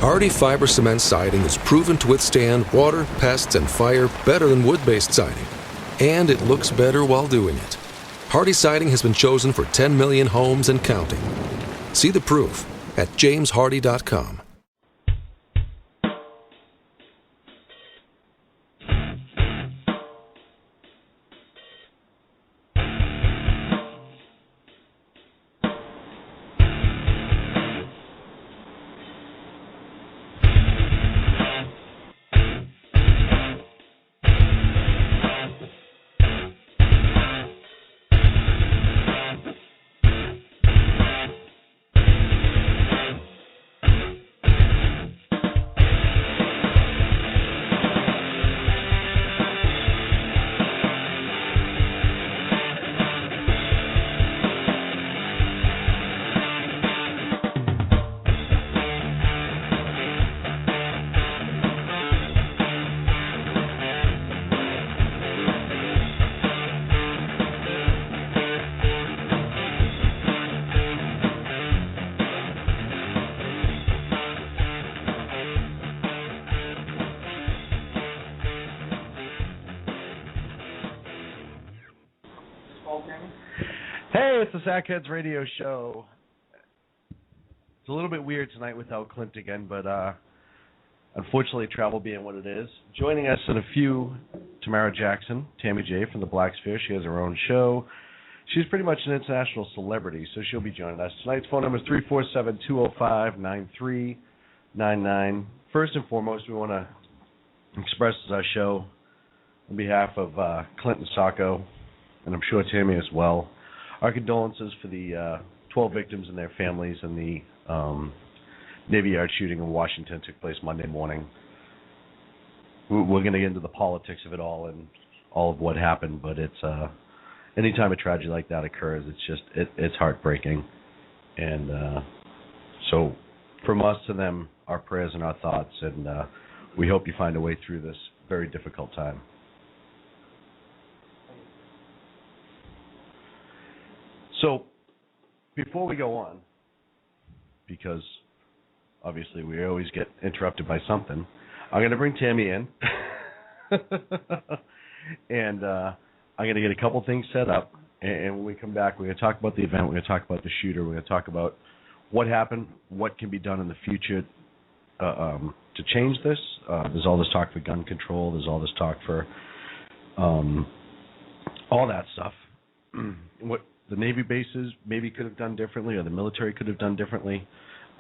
Hardy fiber cement siding is proven to withstand water, pests, and fire better than wood-based siding. And it looks better while doing it. Hardy siding has been chosen for 10 million homes and counting. See the proof at jameshardy.com. Hey, it's the Sackheads Radio Show. It's a little bit weird tonight without Clint again, but unfortunately, travel being what it is. Joining us in a few, Tamara Jackson, Tammy J from the Black Sphere. She has her own show. She's pretty much an international celebrity, so she'll be joining us. Tonight's phone number is 347-205-9399. First and foremost, we want to express our show on behalf of Clint and Sacco, and I'm sure Tammy as well, our condolences for the 12 victims and their families in the Navy Yard shooting in Washington took place Monday morning. We're going to get into the politics of it all and all of what happened, but it's anytime a tragedy like that occurs, it's heartbreaking. And so from us to them, our prayers and our thoughts, and we hope you find a way through this very difficult time. So, before we go on, because obviously we always get interrupted by something, I'm going to bring Tammy in, and I'm going to get a couple things set up, and when we come back, we're going to talk about the event, we're going to talk about the shooter, we're going to talk about what happened, what can be done in the future to change this. There's all this talk for gun control, there's all this talk for all that stuff. What the Navy bases maybe could have done differently, or the military could have done differently.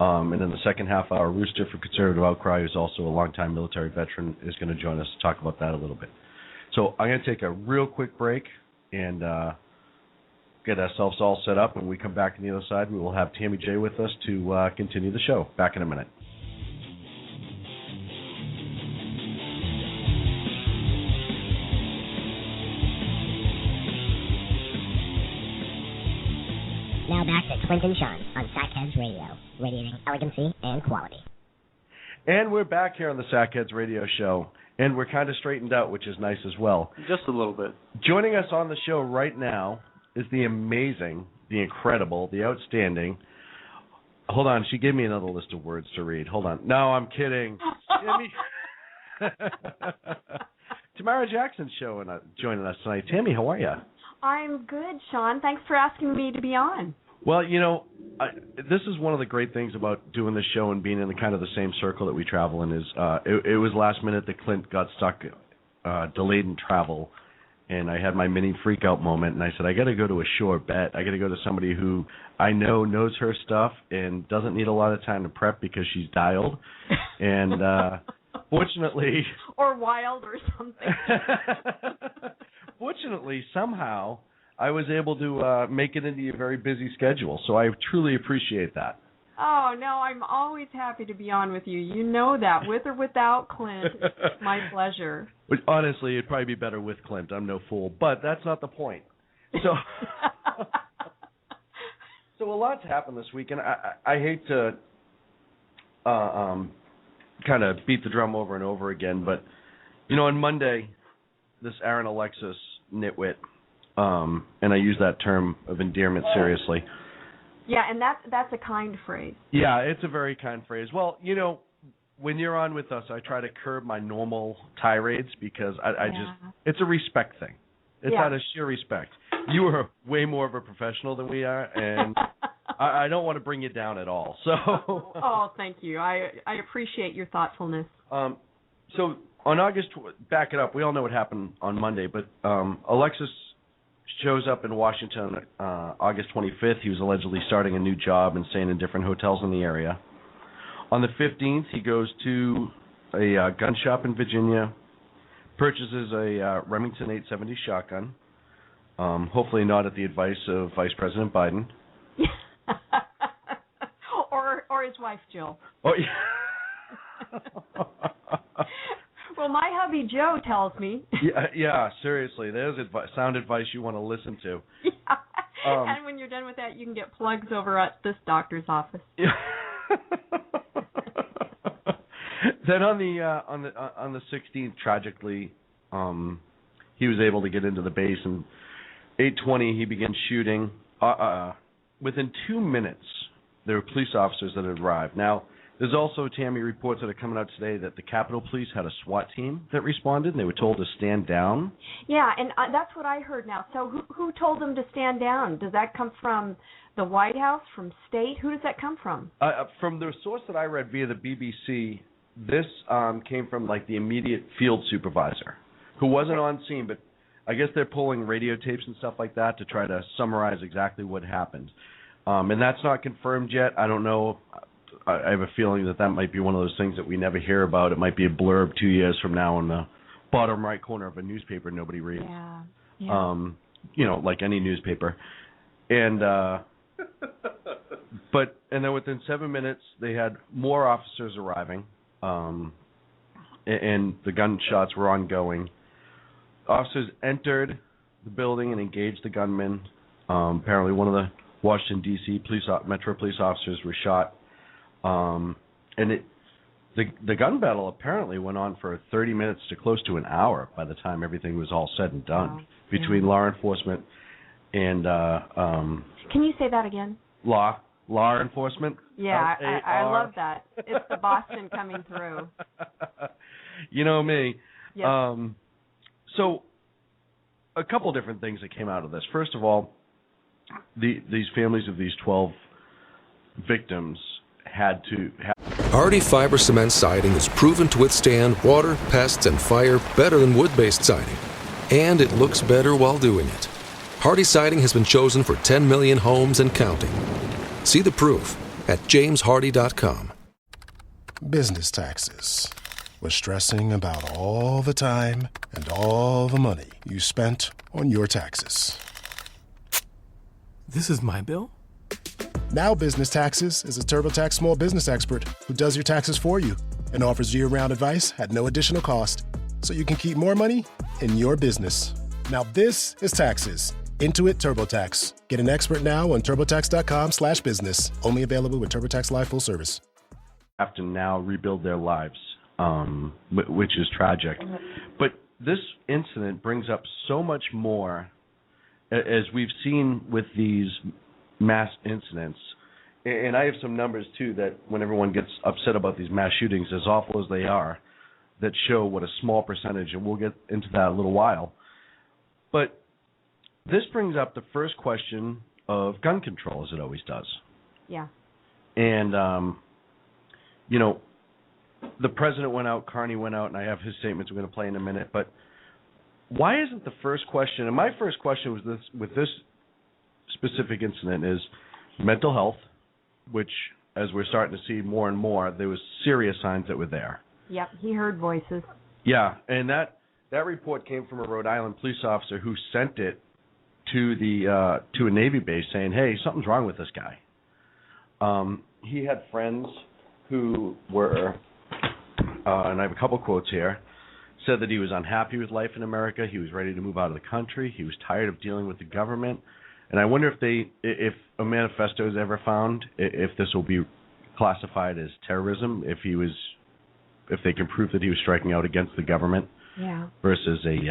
And in the second half hour, Rooster for Conservative Outcry, who's also a longtime military veteran, is going to join us to talk about that a little bit. So I'm going to take a real quick break and get ourselves all set up. When we come back on the other side, we will have Tammy J with us to continue the show. Back in a minute. Now back to Clint and Sean on Sackheads Radio, radiating elegancy and quality. And we're back here on the Sackheads Radio Show, and we're kind of straightened out, which is nice as well. Just a little bit. Joining us on the show right now is the amazing, the incredible, the outstanding. Hold on, she gave me another list of words to read. Hold on. No, I'm kidding. Tamara Jackson's joining us tonight. Tammy, how are you? I'm good, Sean. Thanks for asking me to be on. Well, you know, this is one of the great things about doing this show and being in the kind of the same circle that we travel in is it was last minute that Clint got stuck, delayed in travel, and I had my mini freak out moment, and I said, I got to go to a sure bet. I got to go to somebody who I know knows her stuff and doesn't need a lot of time to prep because she's dialed. And fortunately... Or wild or something. Fortunately, somehow, I was able to make it into your very busy schedule, so I truly appreciate that. Oh, no, I'm always happy to be on with you. You know that, with or without Clint. It's my pleasure. But honestly, it'd probably be better with Clint. I'm no fool, but that's not the point. So, so a lot's happened this week, and I hate to kind of beat the drum over and over again, but, you know, on Monday, this Aaron Alexis nitwit, and I use that term of endearment seriously. Yeah, and that's a kind phrase. Yeah, it's a very kind phrase. Well, you know, when you're on with us, I try to curb my normal tirades because I Yeah. just, it's a respect thing. It's out of sheer respect. You are way more of a professional than we are, and I don't want to bring you down at all. So. Oh, thank you. I appreciate your thoughtfulness. So on back it up. We all know what happened on Monday, but Alexis shows up in Washington August 25th. He was allegedly starting a new job and staying in different hotels in the area. On the 15th, he goes to a gun shop in Virginia, purchases a Remington 870 shotgun, hopefully not at the advice of Vice President Biden. or his wife, Jill. Oh, yeah. Well, my hubby Joe tells me. Yeah, seriously. There's sound advice you want to listen to. Yeah. And when you're done with that, you can get plugs over at this doctor's office. Yeah. Then on the 16th, tragically, he was able to get into the base, and 8:20 he began shooting. Within 2 minutes, there were police officers that had arrived. Now, there's also, Tammy, reports that are coming out today that the Capitol Police had a SWAT team that responded, and they were told to stand down. Yeah, and that's what I heard now. So who told them to stand down? Does that come from the White House, from state? Who does that come from? From the source that I read via the BBC, this came from like the immediate field supervisor, who wasn't on scene, but I guess they're pulling radio tapes and stuff like that to try to summarize exactly what happened. And that's not confirmed yet. I don't know. I have a feeling that might be one of those things that we never hear about. It might be a blurb 2 years from now in the bottom right corner of a newspaper nobody reads. Yeah. Like any newspaper. And and then within 7 minutes they had more officers arriving, and the gunshots were ongoing. Officers entered the building and engaged the gunman. Apparently one of the Washington, D.C. Metro police officers was shot. And the gun battle apparently went on for 30 minutes to close to an hour by the time everything was all said and done between law enforcement and Can you say that again? law enforcement. Yeah, I love that. It's the Boston coming through. You know me. Yes. So a couple different things that came out of this. First of all, these families of these 12 victims had to have. Hardy fiber cement siding is proven to withstand water, pests, and fire better than wood-based siding. And it looks better while doing it. Hardy siding has been chosen for 10 million homes and counting. See the proof at jameshardy.com. Business taxes. We're stressing about all the time and all the money you spent on your taxes. This is my bill? Now Business Taxes is a TurboTax small business expert who does your taxes for you and offers year-round advice at no additional cost, so you can keep more money in your business. Now this is taxes. Intuit TurboTax. Get an expert now on TurboTax.com/business. Only available with TurboTax Live Full Service. Have to now rebuild their lives, which is tragic. But this incident brings up so much more, as we've seen with these mass incidents. And I have some numbers, too, that when everyone gets upset about these mass shootings, as awful as they are, that show what a small percentage, and we'll get into that in a little while. But this brings up the first question of gun control, as it always does. Yeah. And, the president went out, Carney went out, and I have his statements we're going to play in a minute. But why isn't the first question, and my first question was this, with this specific incident, is mental health, which, as we're starting to see more and more, there was serious signs that were there. Yep, he heard voices. Yeah, and that report came from a Rhode Island police officer who sent it to a Navy base saying, hey, something's wrong with this guy. He had friends who were, and I have a couple quotes here, said that he was unhappy with life in America. He was ready to move out of the country. He was tired of dealing with the government. And I wonder if a manifesto is ever found, if this will be classified as terrorism, if they can prove that he was striking out against the government. Yeah. Versus they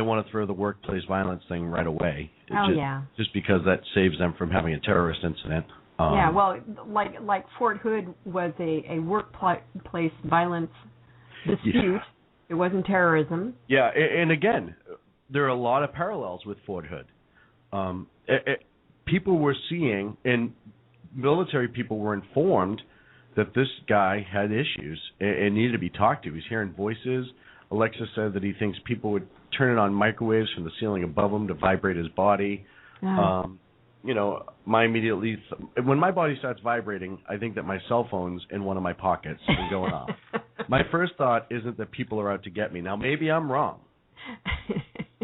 want to throw the workplace violence thing right away. Oh, yeah. Just because that saves them from having a terrorist incident. Yeah, well, like Fort Hood was a workplace violence dispute. Yeah. It wasn't terrorism. Yeah, and again, there are a lot of parallels with Fort Hood. People were seeing, and military people were informed that this guy had issues and needed to be talked to. He was hearing voices. Alexis said that he thinks people would turn it on microwaves from the ceiling above him to vibrate his body. You know, when my body starts vibrating, I think that my cell phone's in one of my pockets and going off. My first thought isn't that people are out to get me. Now, maybe I'm wrong.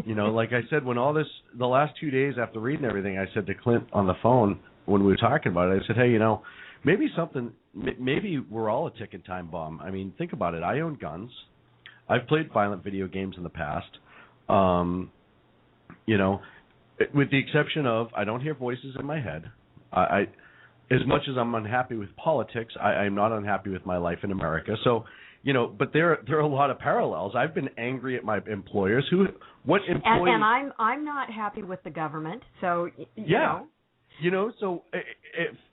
You know, like I said, the last 2 days after reading everything, I said to Clint on the phone when we were talking about it, I said, hey, you know, maybe we're all a ticking time bomb. I mean, think about it. I own guns. I've played violent video games in the past. You know, with the exception of I don't hear voices in my head. As much as I'm unhappy with politics, I'm not unhappy with my life in America. So, you know, but there are a lot of parallels. I've been angry at my employers. And I'm not happy with the government. So you know. You know, so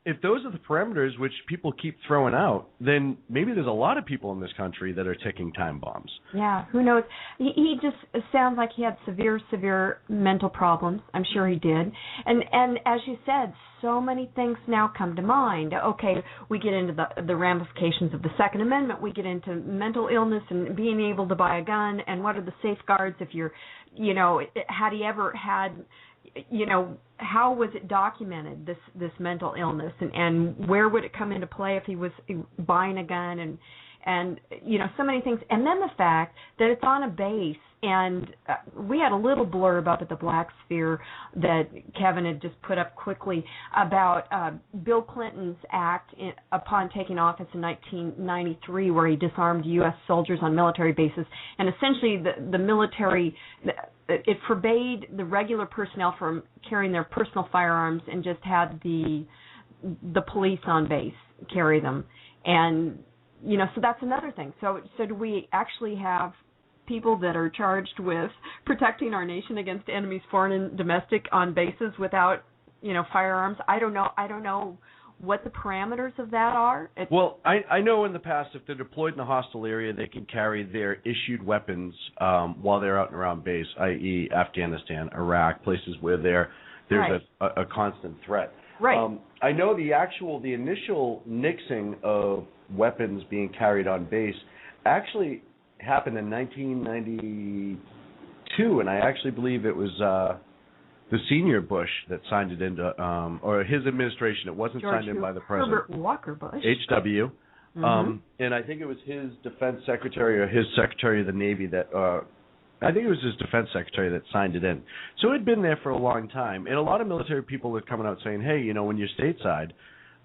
if those are the parameters which people keep throwing out, then maybe there's a lot of people in this country that are ticking time bombs. Yeah, who knows? He just sounds like he had severe mental problems. I'm sure he did. And as you said, so many things now come to mind. Okay, we get into the ramifications of the Second Amendment. We get into mental illness and being able to buy a gun, and what are the safeguards if you're, you know, had he ever had, you know, how was it documented, this mental illness, and where would it come into play if he was buying a gun, and you know, so many things. And then the fact that it's on a base, and we had a little blurb up at the Black Sphere that Kevin had just put up quickly about Bill Clinton's act upon taking office in 1993, where he disarmed U.S. soldiers on military bases, and essentially the military, it forbade the regular personnel from carrying their personal firearms and just had the police on base carry them. And you know, so that's another thing. So do we actually have people that are charged with protecting our nation against enemies, foreign and domestic, on bases without, you know, firearms? I don't know what the parameters of that are. Well, I know in the past, if they're deployed in a hostile area, they can carry their issued weapons while they're out and around base, i.e. Afghanistan, Iraq, places where there's right. a constant threat. Right. I know the initial nixing of weapons being carried on base actually happened in 1992, and I actually believe it was the senior Bush that signed it into, or his administration. It wasn't signed in by the president. Herbert Walker Bush. H.W. And I think it was his defense secretary or his secretary of the Navy that, I think it was his defense secretary that signed it in. So it had been there for a long time. And a lot of military people are coming out saying, hey, you know, when you're stateside,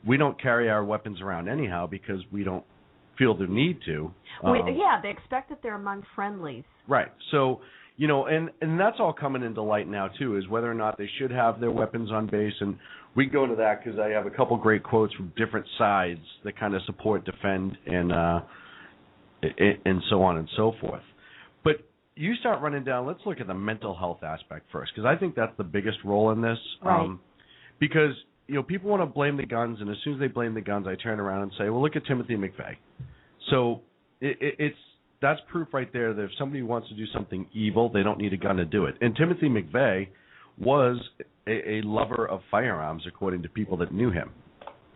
we don't carry our weapons around anyhow because we don't feel the need to. They expect that they're among friendlies. Right. So, you know, and that's all coming into light now, too, is whether or not they should have their weapons on base. And we go into that because I have a couple great quotes from different sides that kind of support, defend, and so on and so forth. But you start running down, let's look at the mental health aspect first, because I think that's the biggest role in this. Right. Because, you know, people want to blame the guns, and as soon as they blame the guns, I turn around and say, well, look at Timothy McVeigh. So that's proof right there that if somebody wants to do something evil, they don't need a gun to do it. And Timothy McVeigh was a lover of firearms, according to people that knew him.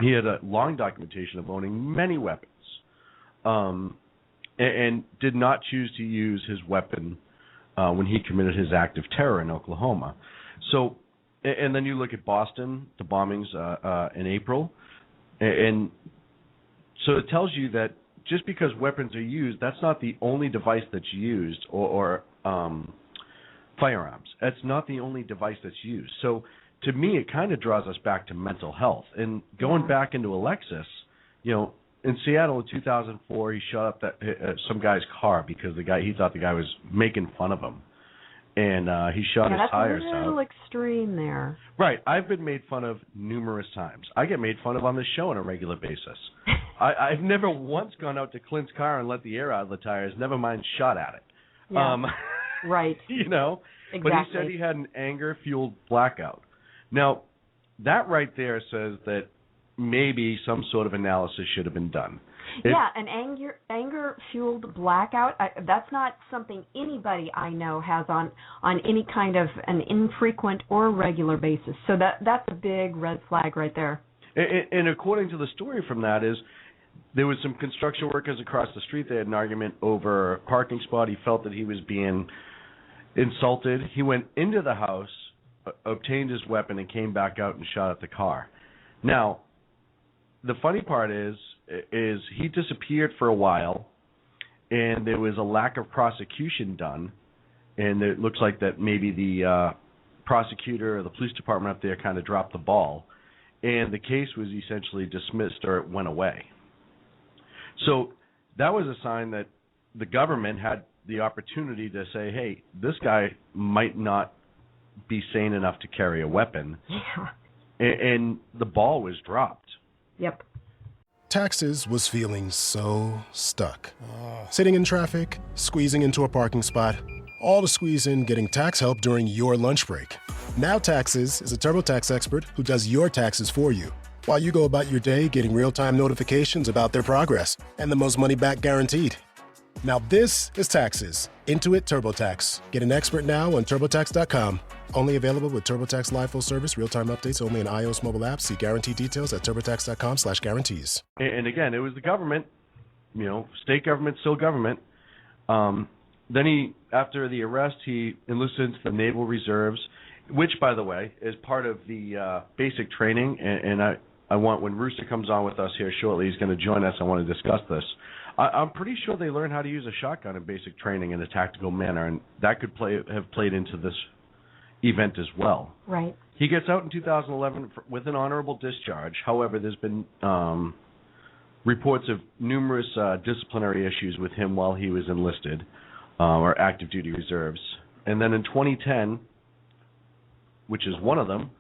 He had a long documentation of owning many weapons, and did not choose to use his weapon when he committed his act of terror in Oklahoma. So, and then you look at Boston, the bombings in April, and so it tells you that just because weapons are used, that's not the only device that's used, or firearms. That's not the only device that's used. So to me, it kind of draws us back to mental health. And going back into Alexis, you know, in Seattle in 2004, he shot up some guy's car because he thought the guy was making fun of him. And he shot his tires out. That's a little extreme there. Right. I've been made fun of numerous times. I get made fun of on this show on a regular basis. I've never once gone out to Clint's car and let the air out of the tires, never mind shot at it. Yeah. Right. You know? Exactly. But he said he had an anger-fueled blackout. Now, that right there says that maybe some sort of analysis should have been done. Yeah, an anger-fueled blackout, that's not something anybody I know has on any kind of an infrequent or regular basis. So that's a big red flag right there. And according to the story from that is, there was some construction workers across the street. They had an argument over a parking spot. He felt that he was being insulted. He went into the house, obtained his weapon, and came back out and shot at the car. Now, the funny part is he disappeared for a while, and there was a lack of prosecution done, and it looks like that maybe the prosecutor or the police department up there kind of dropped the ball, and the case was essentially dismissed or it went away. So that was a sign that the government had the opportunity to say, hey, this guy might not be sane enough to carry a weapon. Yeah. And the ball was dropped. Yep. Taxes was feeling so stuck. Sitting in traffic, squeezing into a parking spot, all to squeeze in getting tax help during your lunch break. Now Taxes is a TurboTax expert who does your taxes for you, while you go about your day getting real-time notifications about their progress and the most money back guaranteed. Now this is Taxes. Intuit TurboTax. Get an expert now on TurboTax.com. Only available with TurboTax Live Full Service. Real-time updates only in iOS mobile apps. See guarantee details at TurboTax.com/guarantees. And again, it was the government, state government, still government. Then he, after the arrest, he enlisted into the Naval Reserves, which, by the way, is part of the basic training. And I want, when Rooster comes on with us here shortly, he's going to join us. I want to discuss this. I'm pretty sure they learn how to use a shotgun in basic training in a tactical manner, and that could have played into this event as well. Right. He gets out in 2011 with an honorable discharge. However, there's been reports of numerous disciplinary issues with him while he was enlisted or active duty reserves. And then in 2010, which is one of them,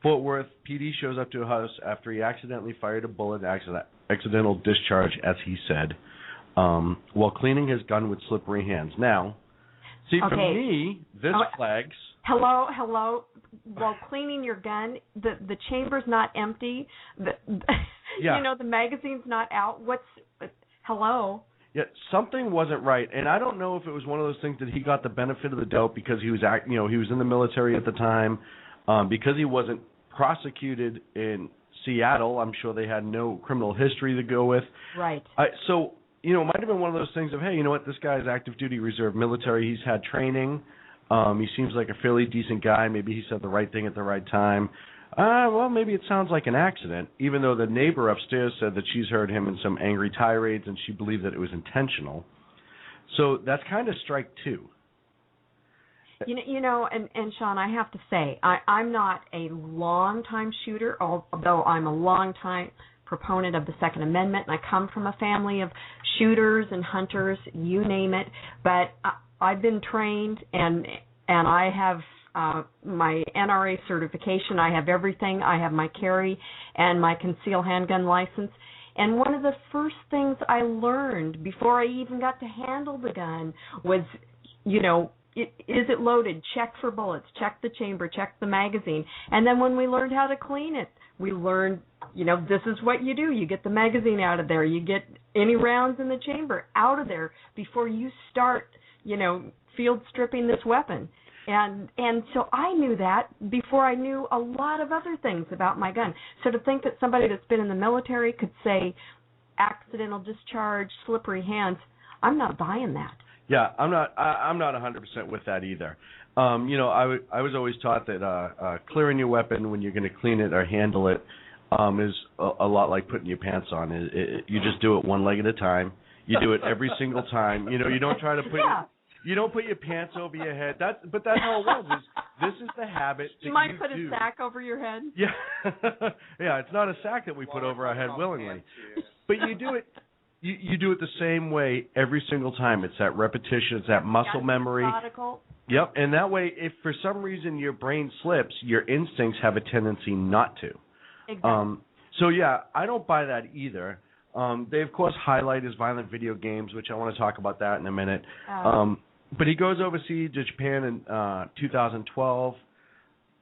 Fort Worth PD shows up to a house after he accidentally fired a bullet, accidental discharge, as he said, while cleaning his gun with slippery hands. Now, see, for me, this flags. Hello. While cleaning your gun, the chamber's not empty. The magazine's not out. Hello? Yeah, something wasn't right, and I don't know if it was one of those things that he got the benefit of the doubt because he was, he was in the military at the time, because he wasn't prosecuted in Seattle. I'm sure they had no criminal history to go with. Right. So, it might have been one of those things of, hey, you know what, this guy's active duty reserve military. He's had training. He seems like a fairly decent guy. Maybe he said the right thing at the right time. Well, maybe it sounds like an accident, even though the neighbor upstairs said that she's heard him in some angry tirades and she believed that it was intentional. So that's kind of strike two. And Sean, I have to say, I'm not a long-time shooter, although I'm a long-time proponent of the Second Amendment, and I come from a family of shooters and hunters, you name it. But I've been trained, and I have my NRA certification. I have everything. I have my carry and my concealed handgun license. And one of the first things I learned before I even got to handle the gun was, is it loaded? Check for bullets. Check the chamber. Check the magazine. And then when we learned how to clean it, we learned, this is what you do. You get the magazine out of there. You get any rounds in the chamber out of there before you start, field stripping this weapon. And so I knew that before I knew a lot of other things about my gun. So to think that somebody that's been in the military could say accidental discharge, slippery hands, I'm not buying that. Yeah, I'm not 100% with that either. I was always taught that clearing your weapon when you're going to clean it or handle it is a lot like putting your pants on. You just do it one leg at a time. You do it every single time. You don't try to put you don't put your pants over your head. But that's how it was. This is the habit. You might put a sack over your head. Yeah, yeah. It's not a sack that we put over our head willingly, but you do it. You do it the same way every single time. It's that repetition. It's that muscle memory. Methodical. Yep. And that way, if for some reason your brain slips, your instincts have a tendency not to. Exactly. So yeah, I don't buy that either. They of course highlight his violent video games, which I want to talk about that in a minute. But he goes overseas to Japan in 2012.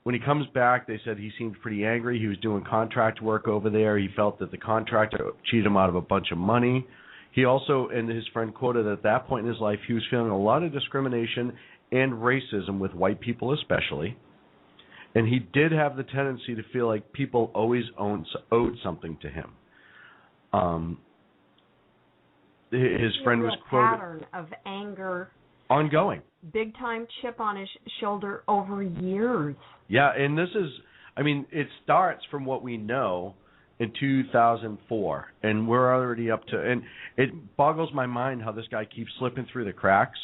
when he comes back, they said he seemed pretty angry. He was doing contract work over there. He felt that the contractor cheated him out of a bunch of money. He also, and his friend quoted, at that point in his life, he was feeling a lot of discrimination and racism with white people especially. And he did have the tendency to feel like people always owed something to him. His friend was quoted. Pattern of anger. Ongoing. Big time chip on his shoulder over years. Yeah, and this is, it starts from what we know in 2004, and we're already up to, and it boggles my mind how this guy keeps slipping through the cracks.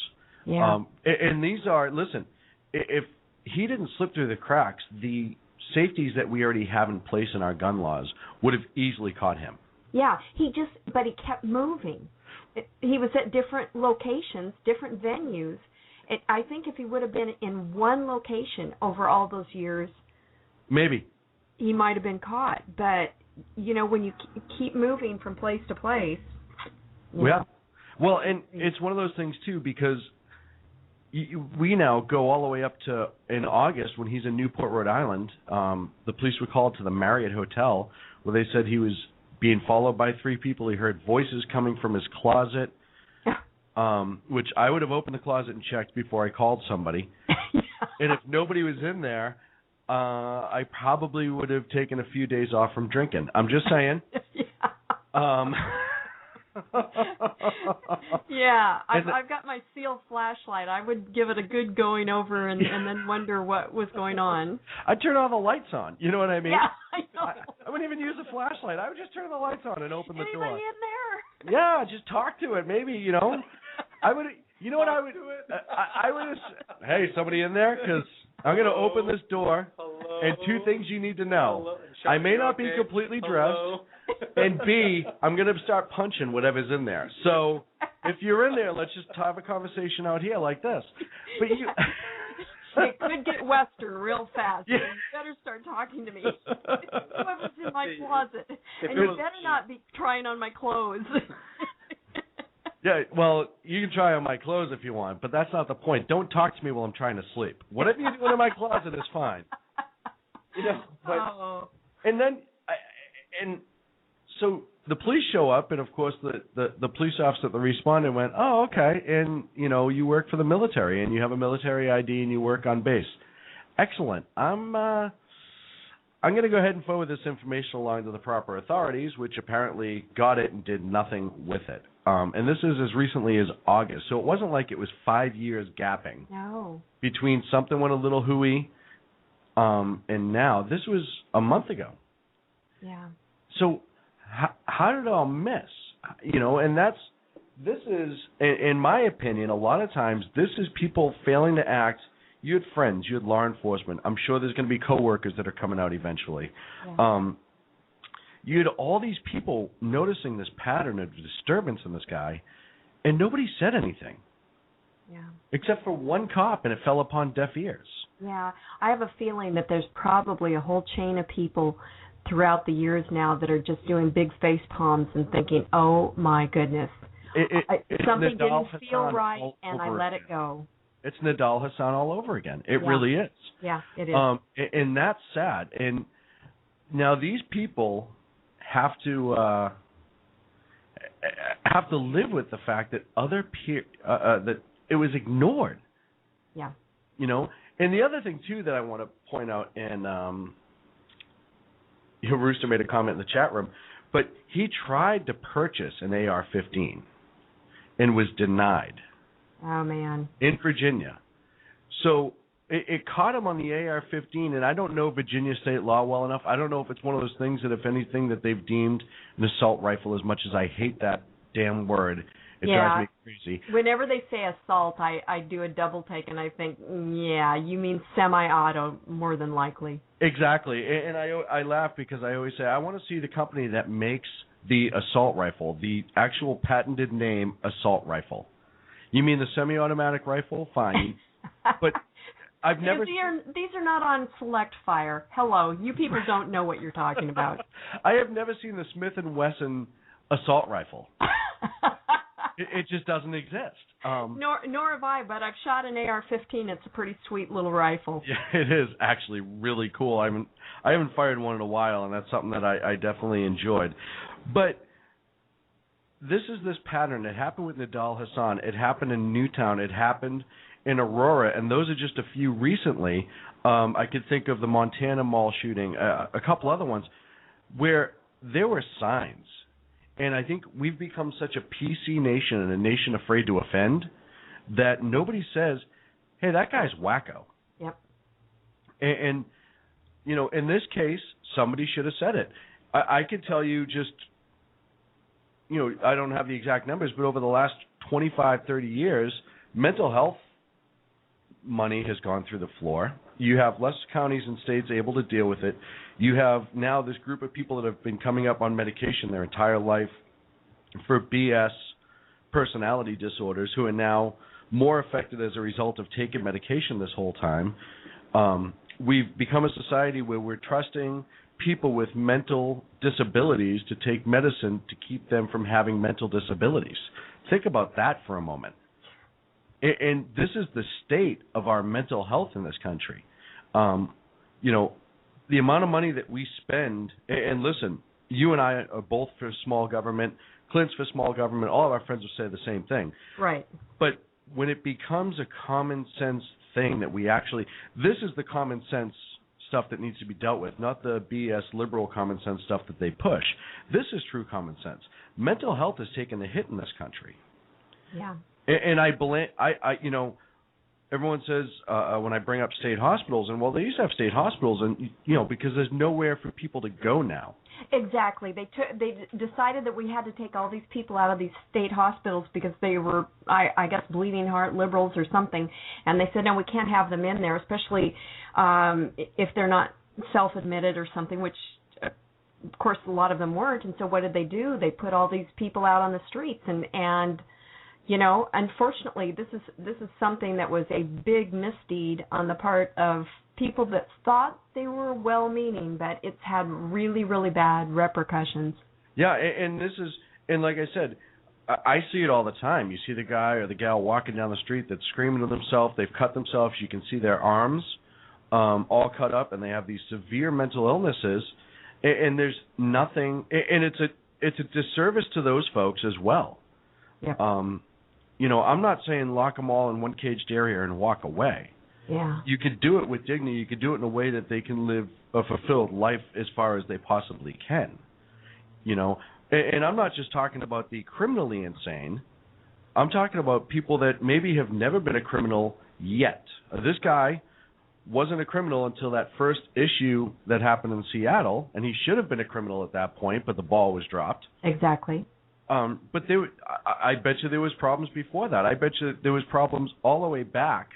Yeah. And these are, listen, if he didn't slip through the cracks, the safeties that we already have in place in our gun laws would have easily caught him. Yeah, but he kept moving. He was at different locations, different venues. I think if he would have been in one location over all those years, maybe he might have been caught. But when you keep moving from place to place, yeah. Well, and it's one of those things too, because we now go all the way up to in August when he's in Newport, Rhode Island. The police were called to the Marriott Hotel where they said he was being followed by 3 people. He heard voices coming from his closet. Which I would have opened the closet and checked before I called somebody. Yeah. And if nobody was in there, I probably would have taken a few days off from drinking. I'm just saying. Yeah, I've got my Seal flashlight. I would give it a good going over and then wonder what was going on. I'd turn all the lights on. You know what I mean? Yeah, I know. I wouldn't even use a flashlight. I would just turn the lights on and open the door. Anybody in there? Yeah, just talk to it. Maybe, I would. You know what I would? I would. Hey, somebody in there? Because I'm going to open this door. Hello. And 2 things you need to know. I may not be completely dressed. Hello. And B, I'm going to start punching whatever's in there. So if you're in there, let's just have a conversation out here like this. But you. It could get Western real fast. Yeah. You better start talking to me. Whoever's in my closet. And you better not be trying on my clothes. Yeah, well, you can try on my clothes if you want, but that's not the point. Don't talk to me while I'm trying to sleep. Whatever you're doing in my closet is fine. And then, so the police show up, and of course the police officer that responded went, oh, okay, and, you work for the military, and you have a military ID, and you work on base. Excellent. I'm going to go ahead and forward this information along to the proper authorities, which apparently got it and did nothing with it. And this is as recently as August, so it wasn't like it was 5 years gapping between something went a little hooey and now. This was a month ago. Yeah. So how did it all miss? And this is, in my opinion, a lot of times this is people failing to act. You had friends, you had law enforcement. I'm sure there's going to be coworkers that are coming out eventually. Yeah. You had all these people noticing this pattern of disturbance in this guy, and nobody said anything. Yeah. Except for one cop, and it fell upon deaf ears. Yeah. I have a feeling that there's probably a whole chain of people throughout the years now that are just doing big face palms and thinking, oh, my goodness. Something didn't feel right, and I let it go. It's Nadal Hassan all over again. It really is. Yeah, it is. And that's sad. And now these people have to live with the fact that that it was ignored. Yeah. And the other thing too that I want to point out, and Rooster made a comment in the chat room, but he tried to purchase an AR-15 and was denied. Oh man. In Virginia. So it caught him on the AR-15, and I don't know Virginia state law well enough. I don't know if it's one of those things that, if anything, that they've deemed an assault rifle, as much as I hate that damn word. It drives me crazy. Whenever they say assault, I do a double take, and I think, yeah, you mean semi-auto more than likely. Exactly. And I laugh because I always say, I want to see the company that makes the assault rifle, the actual patented name assault rifle. You mean the semi-automatic rifle? Fine. But I've never... These are not on select fire. Hello. You people don't know what you're talking about. I have never seen the Smith & Wesson assault rifle. It just doesn't exist. Nor have I, but I've shot an AR-15. It's a pretty sweet little rifle. Yeah, it is actually really cool. I haven't fired one in a while, and that's something that I definitely enjoyed. But this is this pattern. It happened with Nidal Hassan. It happened in Newtown. It happened in Aurora, and those are just a few recently. I could think of the Montana Mall shooting, a couple other ones, where there were signs. And I think we've become such a PC nation and a nation afraid to offend that nobody says, hey, that guy's wacko. Yep. And you know, in this case, somebody should have said it. I could tell you just, you know, I don't have the exact numbers, but over the last 25, 30 years, mental health money has gone through the floor. You have less counties and states able to deal with it. You have now this group of people that have been coming up on medication their entire life for BS personality disorders who are now more affected as a result of taking medication this whole time. We've become a society where we're trusting people with mental disabilities to take medicine to keep them from having mental disabilities. Think about that for a moment. And this is the state of our mental health in this country. You know, the amount of money that we spend, and listen, you and I are both for small government, Clint's for small government, all of our friends will say the same thing. Right. But when it becomes a common sense thing that we actually, this is the common sense stuff that needs to be dealt with, not the BS liberal common sense stuff that they push. This is true common sense. Mental health has taken a hit in this country. Yeah. And I blame, you know, everyone says when I bring up state hospitals, and well, they used to have state hospitals, and you know, because there's nowhere for people to go now. Exactly. They decided that we had to take all these people out of these state hospitals because they were, I guess, bleeding heart liberals or something, and they said, no, we can't have them in there, especially if they're not self-admitted or something, which, of course, a lot of them weren't. And so what did they do? They put all these people out on the streets, and you know, unfortunately, this is something that was a big misdeed on the part of people that thought they were well-meaning, but it's had really, really bad repercussions. Yeah, and this is, and like I said, I see it all the time. You see the guy or the gal walking down the street that's screaming to themselves. They've cut themselves. You can see their arms all cut up, and they have these severe mental illnesses. And there's nothing, and it's a disservice to those folks as well. Yeah. You know, I'm not saying lock them all in one caged area and walk away. Yeah. You could do it with dignity. You could do it in a way that they can live a fulfilled life as far as they possibly can. You know, and I'm not just talking about the criminally insane. I'm talking about people that maybe have never been a criminal yet. This guy wasn't a criminal until that first issue that happened in Seattle, and he should have been a criminal at that point, but the ball was dropped. Exactly. But I bet you there was problems before that. I bet you there was problems all the way back,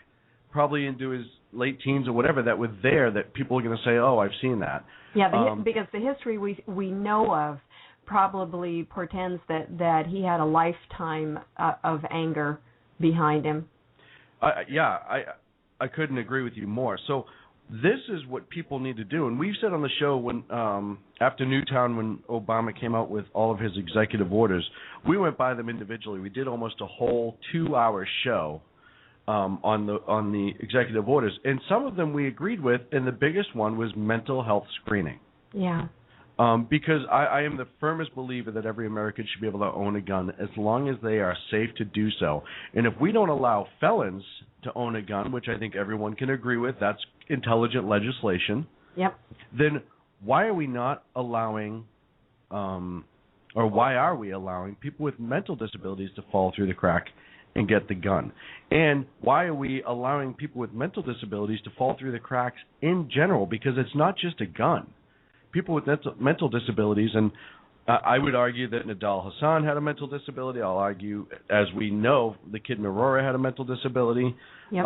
probably into his late teens or whatever, that were there that people are going to say, oh, I've seen that. Yeah, because the history we know of probably portends that he had a lifetime of anger behind him. I couldn't agree with you more. So this is what people need to do. And we've said on the show when after Newtown, when Obama came out with all of his executive orders, we went by them individually. We did almost a whole 2-hour show on the executive orders. And some of them we agreed with, and the biggest one was mental health screening. Yeah. Because I am the firmest believer that every American should be able to own a gun as long as they are safe to do so. And if we don't allow felons to own a gun, which I think everyone can agree with, that's intelligent legislation. Yep. Then why are we not allowing, or why are we allowing people with mental disabilities to fall through the crack and get the gun? And why are we allowing people with mental disabilities to fall through the cracks in general? Because it's not just a gun. People with mental disabilities, and I would argue that Nidal Hassan had a mental disability. I'll argue, as we know, the kid in Aurora had a mental disability. Yep.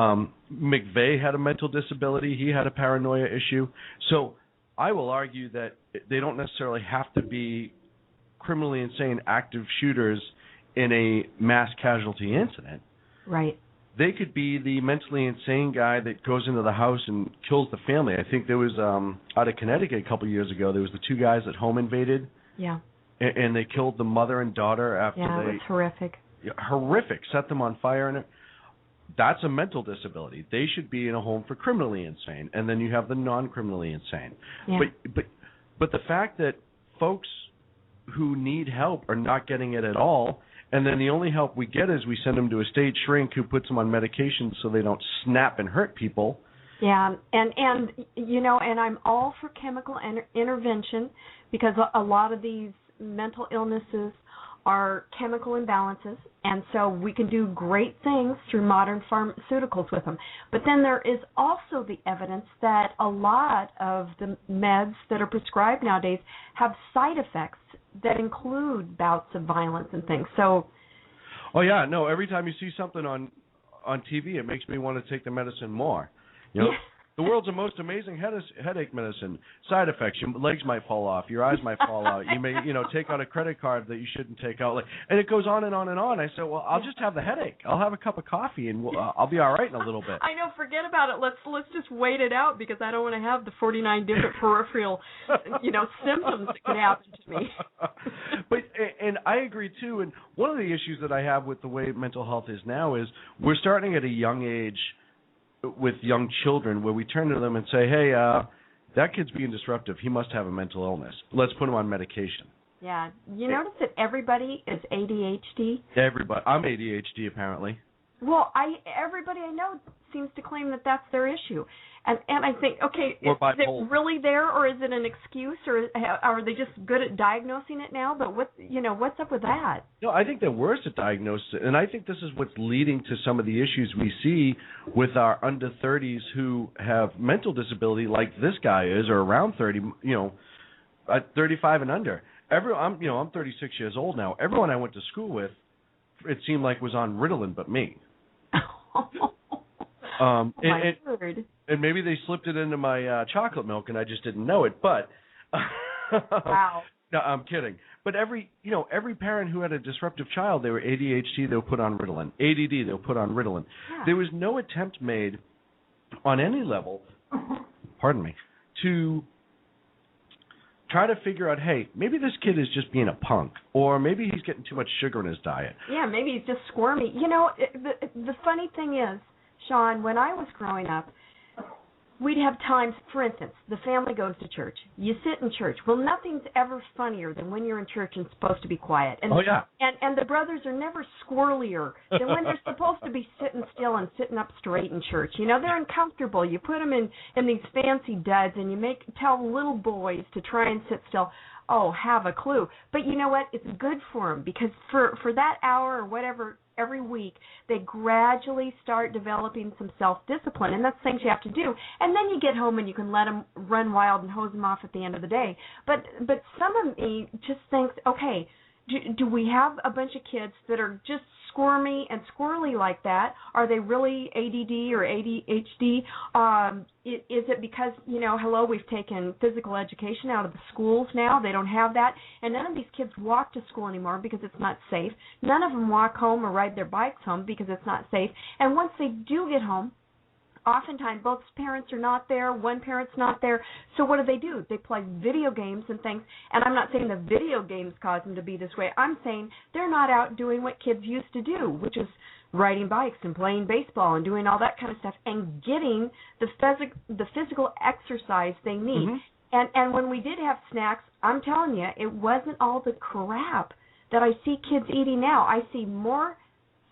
McVeigh had a mental disability. He had a paranoia issue. So I will argue that they don't necessarily have to be criminally insane active shooters in a mass casualty incident. Right. They could be the mentally insane guy that goes into the house and kills the family. I think there was, out of Connecticut a couple of years ago, there was the 2 guys that home invaded. Yeah. And they killed the mother and daughter after it was horrific. horrific, set them on fire, and that's a mental disability. They should be in a home for criminally insane, and then you have the non-criminally insane. Yeah. But the fact that folks who need help are not getting it at all, and then the only help we get is we send them to a state shrink who puts them on medication so they don't snap and hurt people. Yeah, and and I'm all for chemical intervention, because a lot of these mental illnesses are chemical imbalances, and so we can do great things through modern pharmaceuticals with them. But then there is also the evidence that a lot of the meds that are prescribed nowadays have side effects that include bouts of violence and things. So, oh yeah, no. Every time you see something on TV, it makes me want to take the medicine more. You know, the world's most amazing headache medicine. Side effects: your legs might fall off, your eyes might fall out. You may, take out a credit card that you shouldn't take out. And it goes on and on and on. I said, well, I'll just have the headache. I'll have a cup of coffee, and I'll be all right in a little bit. I know. Forget about it. Let's just wait it out, because I don't want to have the 49 different peripheral, symptoms that can happen to me. And I agree too. And one of the issues that I have with the way mental health is now is we're starting at a young age with young children, where we turn to them and say, hey, that kid's being disruptive. He must have a mental illness. Let's put him on medication. Yeah. You notice that everybody is ADHD? Everybody. I'm ADHD, apparently. Well, everybody I know seems to claim that that's their issue. And I think, okay, is it really there, or is it an excuse, or are they just good at diagnosing it now? But what's up with that? No, I think they're worse at diagnosis, and I think this is what's leading to some of the issues we see with our under 30s who have mental disability, like this guy is, or around 30, at 35 and under. I'm 36 years old now. Everyone I went to school with, it seemed like, was on Ritalin, but me. My word. And maybe they slipped it into my chocolate milk, and I just didn't know it. But wow. No, I'm kidding. But every parent who had a disruptive child, they were ADHD, they'll put on Ritalin. ADD, they'll put on Ritalin. Yeah. There was no attempt made on any level, pardon me, to try to figure out, hey, maybe this kid is just being a punk, or maybe he's getting too much sugar in his diet. Yeah, maybe he's just squirmy. The funny thing is, Sean, when I was growing up, we'd have times, for instance, the family goes to church. You sit in church. Well, nothing's ever funnier than when you're in church and supposed to be quiet. And, oh, yeah. And the brothers are never squirrelier than when they're supposed to be sitting still and sitting up straight in church. They're uncomfortable. You put them in these fancy duds, and you tell little boys to try and sit still. Oh, have a clue. But you know what? It's good for them, because for that hour or whatever every week, they gradually start developing some self-discipline, and that's things you have to do. And then you get home and you can let them run wild and hose them off at the end of the day. But some of me just thinks, okay, do we have a bunch of kids that are just squirmy and squirrely like that? Are they really ADD or ADHD? Is it because, hello, we've taken physical education out of the schools now? They don't have that. And none of these kids walk to school anymore because it's not safe. None of them walk home or ride their bikes home because it's not safe. And once they do get home, oftentimes both parents are not there, one parent's not there. So what do? They play video games and things. And I'm not saying the video games cause them to be this way. I'm saying they're not out doing what kids used to do, which is riding bikes and playing baseball and doing all that kind of stuff and getting the physical exercise they need. Mm-hmm. And when we did have snacks, I'm telling you, it wasn't all the crap that I see kids eating now. I see more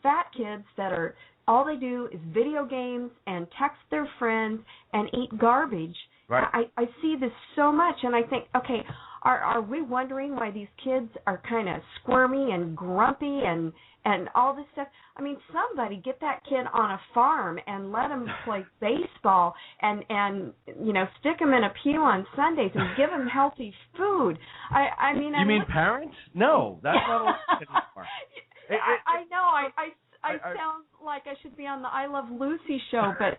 fat kids that are all they do is video games and text their friends and eat garbage. Right. I see this so much, and I think, okay, are we wondering why these kids are kind of squirmy and grumpy and all this stuff? I mean, somebody get that kid on a farm and let him play baseball and stick him in a pew on Sundays and give him healthy food. I mean, you mean parents? No, that's not what anymore. I know. I sound like I should be on the I Love Lucy show, but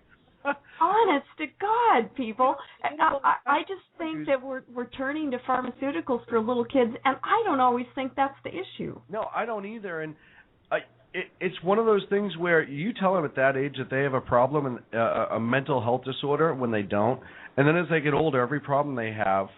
honest to God, people, I just think that we're turning to pharmaceuticals for little kids, and I don't always think that's the issue. No, I don't either, and it's one of those things where you tell them at that age that they have a problem and a mental health disorder when they don't, and then as they get older, every problem they have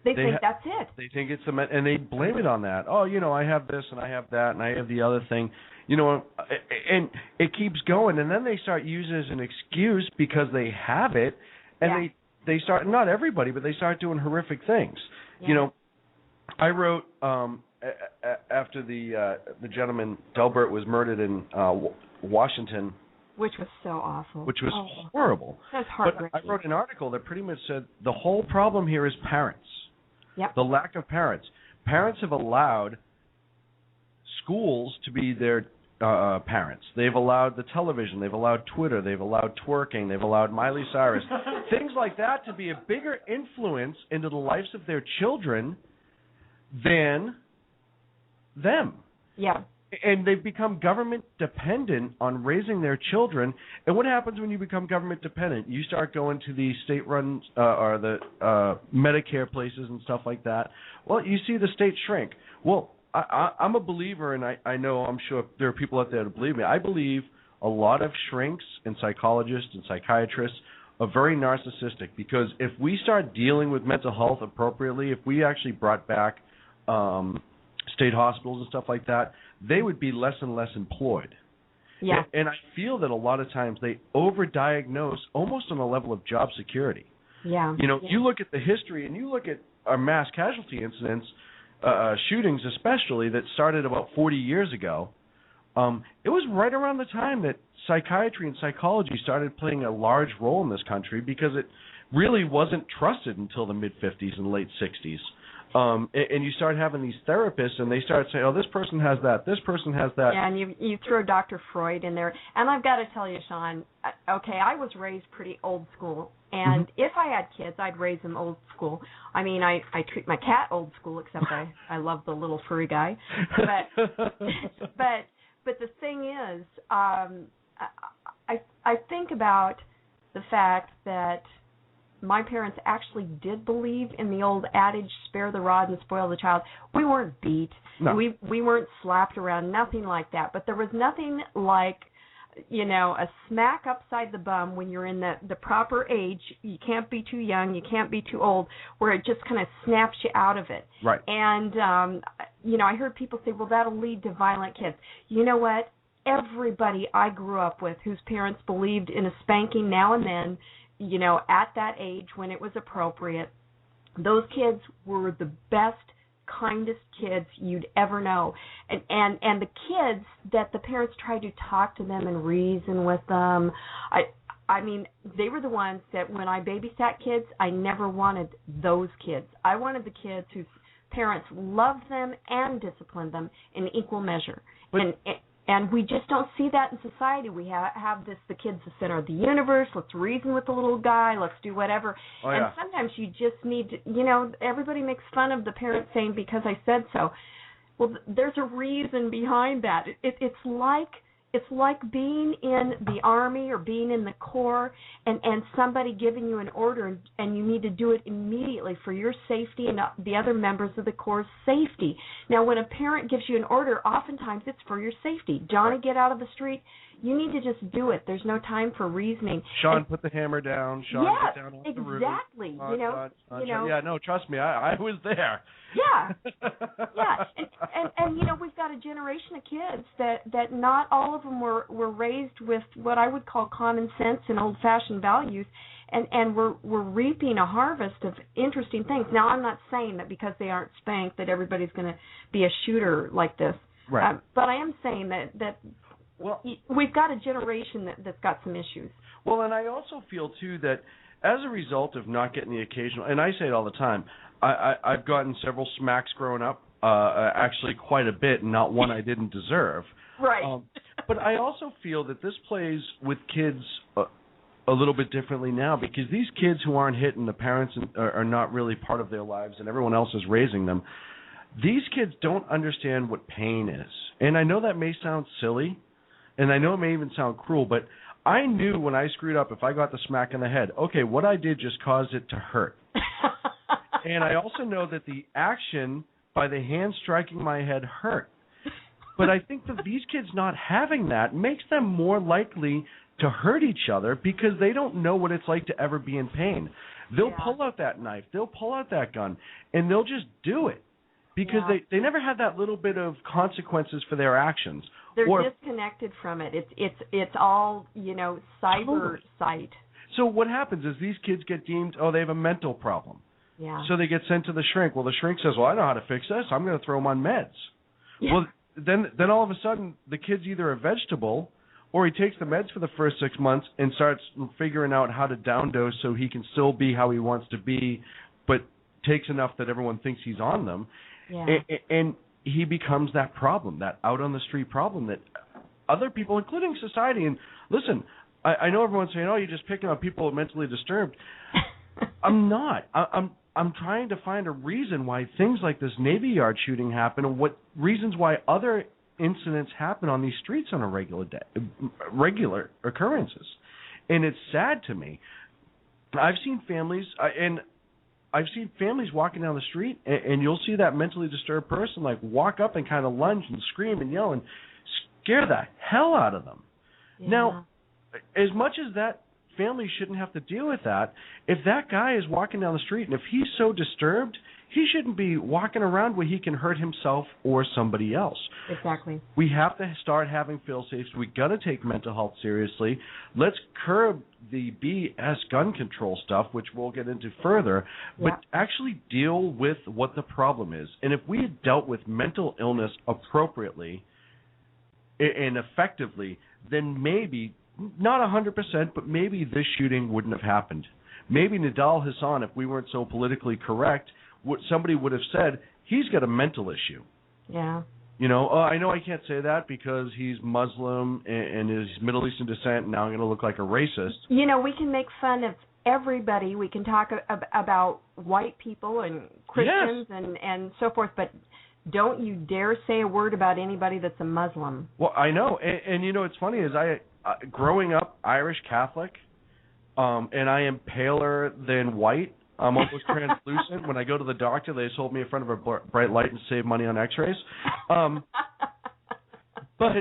They think that's it. They think it's and they blame it on that. Oh, I have this and I have that and I have the other thing. And it keeps going, and then they start using it as an excuse because they have it, and they start, not everybody, but they start doing horrific things. Yeah. I wrote after the gentleman Delbert was murdered in Washington, which was so awful. Which was horrible. That's heartbreaking. But I wrote an article that pretty much said the whole problem here is parents. Yep. The lack of parents. Parents have allowed schools to be their parents. They've allowed the television. They've allowed Twitter. They've allowed twerking. They've allowed Miley Cyrus. Things like that to be a bigger influence into the lives of their children than them. Yeah. And they've become government dependent on raising their children. And what happens when you become government dependent? You start going to the state-run or the Medicare places and stuff like that. Well, you see the state shrink. Well, I'm a believer, and I'm sure there are people out there that believe me. I believe a lot of shrinks and psychologists and psychiatrists are very narcissistic, because if we start dealing with mental health appropriately, if we actually brought back state hospitals and stuff like that, they would be less and less employed. Yeah. And I feel that a lot of times they overdiagnose almost on a level of job security. Yeah. You look at the history and you look at our mass casualty incidents, shootings especially, that started about 40 years ago. It was right around the time that psychiatry and psychology started playing a large role in this country, because it really wasn't trusted until the mid-50s and late 60s. And you start having these therapists, and they start saying, oh, this person has that, this person has that. Yeah, and you throw Dr. Freud in there. And I've got to tell you, Sean, okay, I was raised pretty old school. And if I had kids, I'd raise them old school. I mean, I treat my cat old school, except I love the little furry guy. But the thing is, I think about the fact that my parents actually did believe in the old adage, spare the rod and spoil the child. We weren't beat. No. We weren't slapped around, nothing like that. But there was nothing like, a smack upside the bum when you're in the proper age. You can't be too young, you can't be too old, where it just kind of snaps you out of it. Right. And, I heard people say, well, that'll lead to violent kids. You know what? Everybody I grew up with whose parents believed in a spanking now and then, at that age when it was appropriate, those kids were the best, kindest kids you'd ever know. And the kids that the parents tried to talk to them and reason with them, I mean, they were the ones that when I babysat kids, I never wanted those kids. I wanted the kids whose parents loved them and disciplined them in equal measure. And we just don't see that in society. We have this, the kid's the center of the universe, let's reason with the little guy, let's do whatever. Oh, yeah. And sometimes you just need to, everybody makes fun of the parent saying, because I said so. Well, there's a reason behind that. It's like being in the Army or being in the Corps and somebody giving you an order and you need to do it immediately for your safety and the other members of the Corps' safety. Now, when a parent gives you an order, oftentimes it's for your safety. Johnny, get out of the street. You need to just do it. There's no time for reasoning. Sean, put the hammer down. Sean, yes, get down off the roof. Exactly. Yeah, no, trust me, I was there. Yeah, yeah, and we've got a generation of kids that not all of them were raised with what I would call common sense and old-fashioned values, and we're reaping a harvest of interesting things. Now, I'm not saying that because they aren't spanked that everybody's going to be a shooter like this, right? But I am saying that we've got a generation that's got some issues. Well, and I also feel too that as a result of not getting the occasional, and I say it all the time, I've gotten several smacks growing up, actually quite a bit, and not one I didn't deserve. Right. But I also feel that this plays with kids a little bit differently now, because these kids who aren't hit and the parents are not really part of their lives and everyone else is raising them, these kids don't understand what pain is. And I know that may sound silly, and I know it may even sound cruel, but I knew when I screwed up, if I got the smack in the head, okay, what I did just caused it to hurt. And I also know that the action by the hand striking my head hurt. But I think that these kids not having that makes them more likely to hurt each other, because they don't know what it's like to ever be in pain. They'll pull out that knife, they'll pull out that gun, and they'll just do it because they never had that little bit of consequences for their actions. They're disconnected from it. It's all, cyber sight. So what happens is these kids get deemed, they have a mental problem. Yeah. So they get sent to the shrink. Well, the shrink says, well, I know how to fix this. I'm going to throw them on meds. Yeah. Well, then all of a sudden the kid's either a vegetable or he takes the meds for the first 6 months and starts figuring out how to down dose so he can still be how he wants to be, but takes enough that everyone thinks he's on them. Yeah. And he becomes that problem, that out on the street problem that other people, including society, and listen, I know everyone's saying, you're just picking on people who are mentally disturbed. I'm not. I'm trying to find a reason why things like this Navy Yard shooting happen, and what reasons why other incidents happen on these streets on a regular occurrences. And it's sad to me. I've seen families walking down the street, and you'll see that mentally disturbed person walk up and kind of lunge and scream and yell and scare the hell out of them. Yeah. Now, as much as that family shouldn't have to deal with that, if that guy is walking down the street and if he's so disturbed, he shouldn't be walking around where he can hurt himself or somebody else. Exactly. We have to start having fail-safes. We got to take mental health seriously. Let's curb the BS gun control stuff, which we'll get into further, but actually deal with what the problem is. And if we had dealt with mental illness appropriately and effectively, then maybe, not 100%, but maybe this shooting wouldn't have happened. Maybe Nidal Hassan, if we weren't so politically correct, somebody would have said, he's got a mental issue. Yeah. I know I can't say that because he's Muslim and is Middle Eastern descent, and now I'm going to look like a racist. We can make fun of everybody. We can talk about white people and Christians and so forth, but don't you dare say a word about anybody that's a Muslim. Well, I know. And what's funny is growing up Irish Catholic, and I am paler than white. I'm almost translucent. When I go to the doctor, they just hold me in front of a bright light and save money on x-rays. But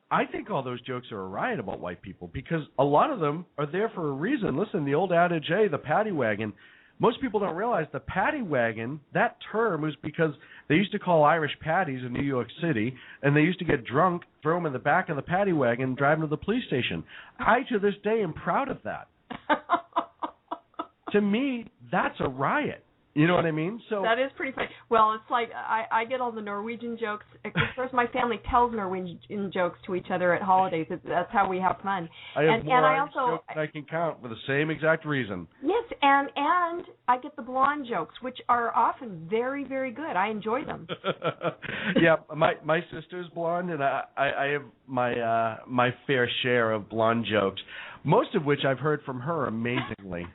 I think all those jokes are a riot about white people because a lot of them are there for a reason. Listen, the old adage, the paddy wagon, most people don't realize the paddy wagon, that term was because they used to call Irish paddies in New York City, and they used to get drunk, throw them in the back of the paddy wagon, drive them to the police station. I, to this day, am proud of that. To me, that's a riot. You know what I mean? So that is pretty funny. Well, it's like I get all the Norwegian jokes. Of course, my family tells Norwegian jokes to each other at holidays. That's how we have fun. I have more Irish jokes than I can count for the same exact reason. Yes, and I get the blonde jokes, which are often very, very good. I enjoy them. Yeah, my sister's blonde, and I have my fair share of blonde jokes, most of which I've heard from her amazingly.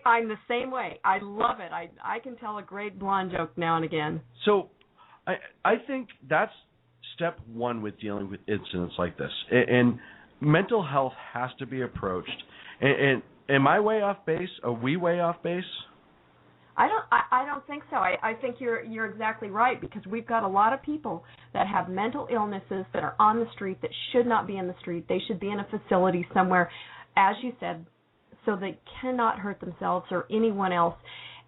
I'm the same way. I love it. I can tell a great blonde joke now and again. So I think that's step one with dealing with incidents like this. And mental health has to be approached. And am I way off base? Are we way off base? I don't think so. I think you're exactly right because we've got a lot of people that have mental illnesses that are on the street that should not be in the street. They should be in a facility somewhere, as you said, so they cannot hurt themselves or anyone else.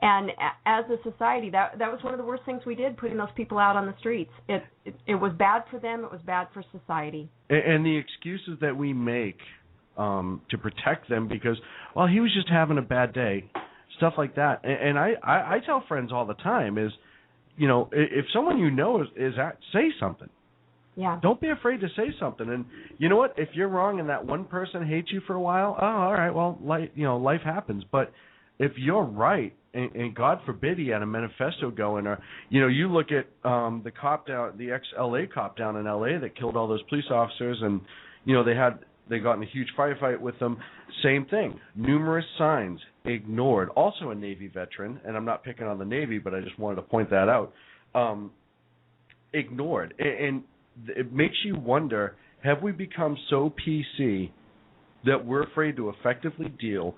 And as a society, that was one of the worst things we did, putting those people out on the streets. It was bad for them. It was bad for society. And the excuses that we make to protect them because, well, he was just having a bad day, stuff like that. And I tell friends all the time is, if someone is say something. Yeah. Don't be afraid to say something. And you know what? If you're wrong and that one person hates you for a while, all right, well, life happens. But if you're right, and God forbid he had a manifesto going, or you look at the ex-LA cop down in LA that killed all those police officers, and they got in a huge firefight with them. Same thing. Numerous signs ignored. Also a Navy veteran, and I'm not picking on the Navy, but I just wanted to point that out. Ignored. And it makes you wonder, have we become so PC that we're afraid to effectively deal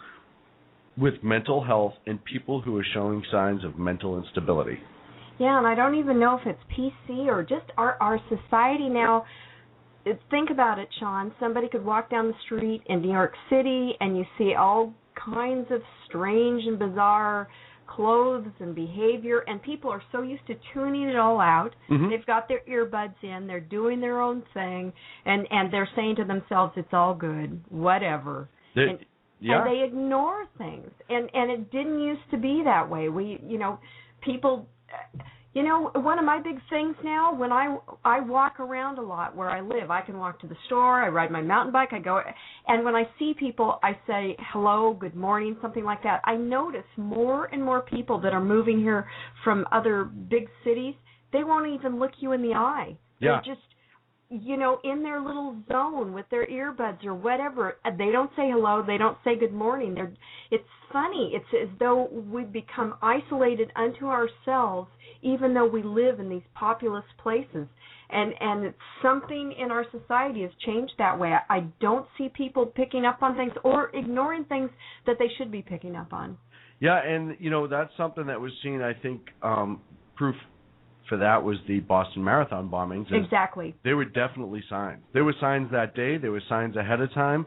with mental health and people who are showing signs of mental instability? Yeah, and I don't even know if it's PC or just our society now. Think about it, Sean. Somebody could walk down the street in New York City and you see all kinds of strange and bizarre clothes and behavior, and people are so used to tuning it all out. Mm-hmm. They've got their earbuds in, they're doing their own thing, and they're saying to themselves, it's all good, whatever. And they ignore things, and it didn't used to be that way. People, one of my big things now, when I walk around a lot where I live, I can walk to the store, I ride my mountain bike, I go, and when I see people, I say hello, good morning, something like that. I notice more and more people that are moving here from other big cities, they won't even look you in the eye. Yeah. They're just, in their little zone with their earbuds or whatever. They don't say hello, they don't say good morning. It's funny. It's as though we've become isolated unto ourselves, even though we live in these populous places. And it's something in our society has changed that way. I don't see people picking up on things or ignoring things that they should be picking up on. Yeah, and, that's something that was seen, I think, proof for that was the Boston Marathon bombings. Exactly. There were definitely signs. There were signs that day. There were signs ahead of time.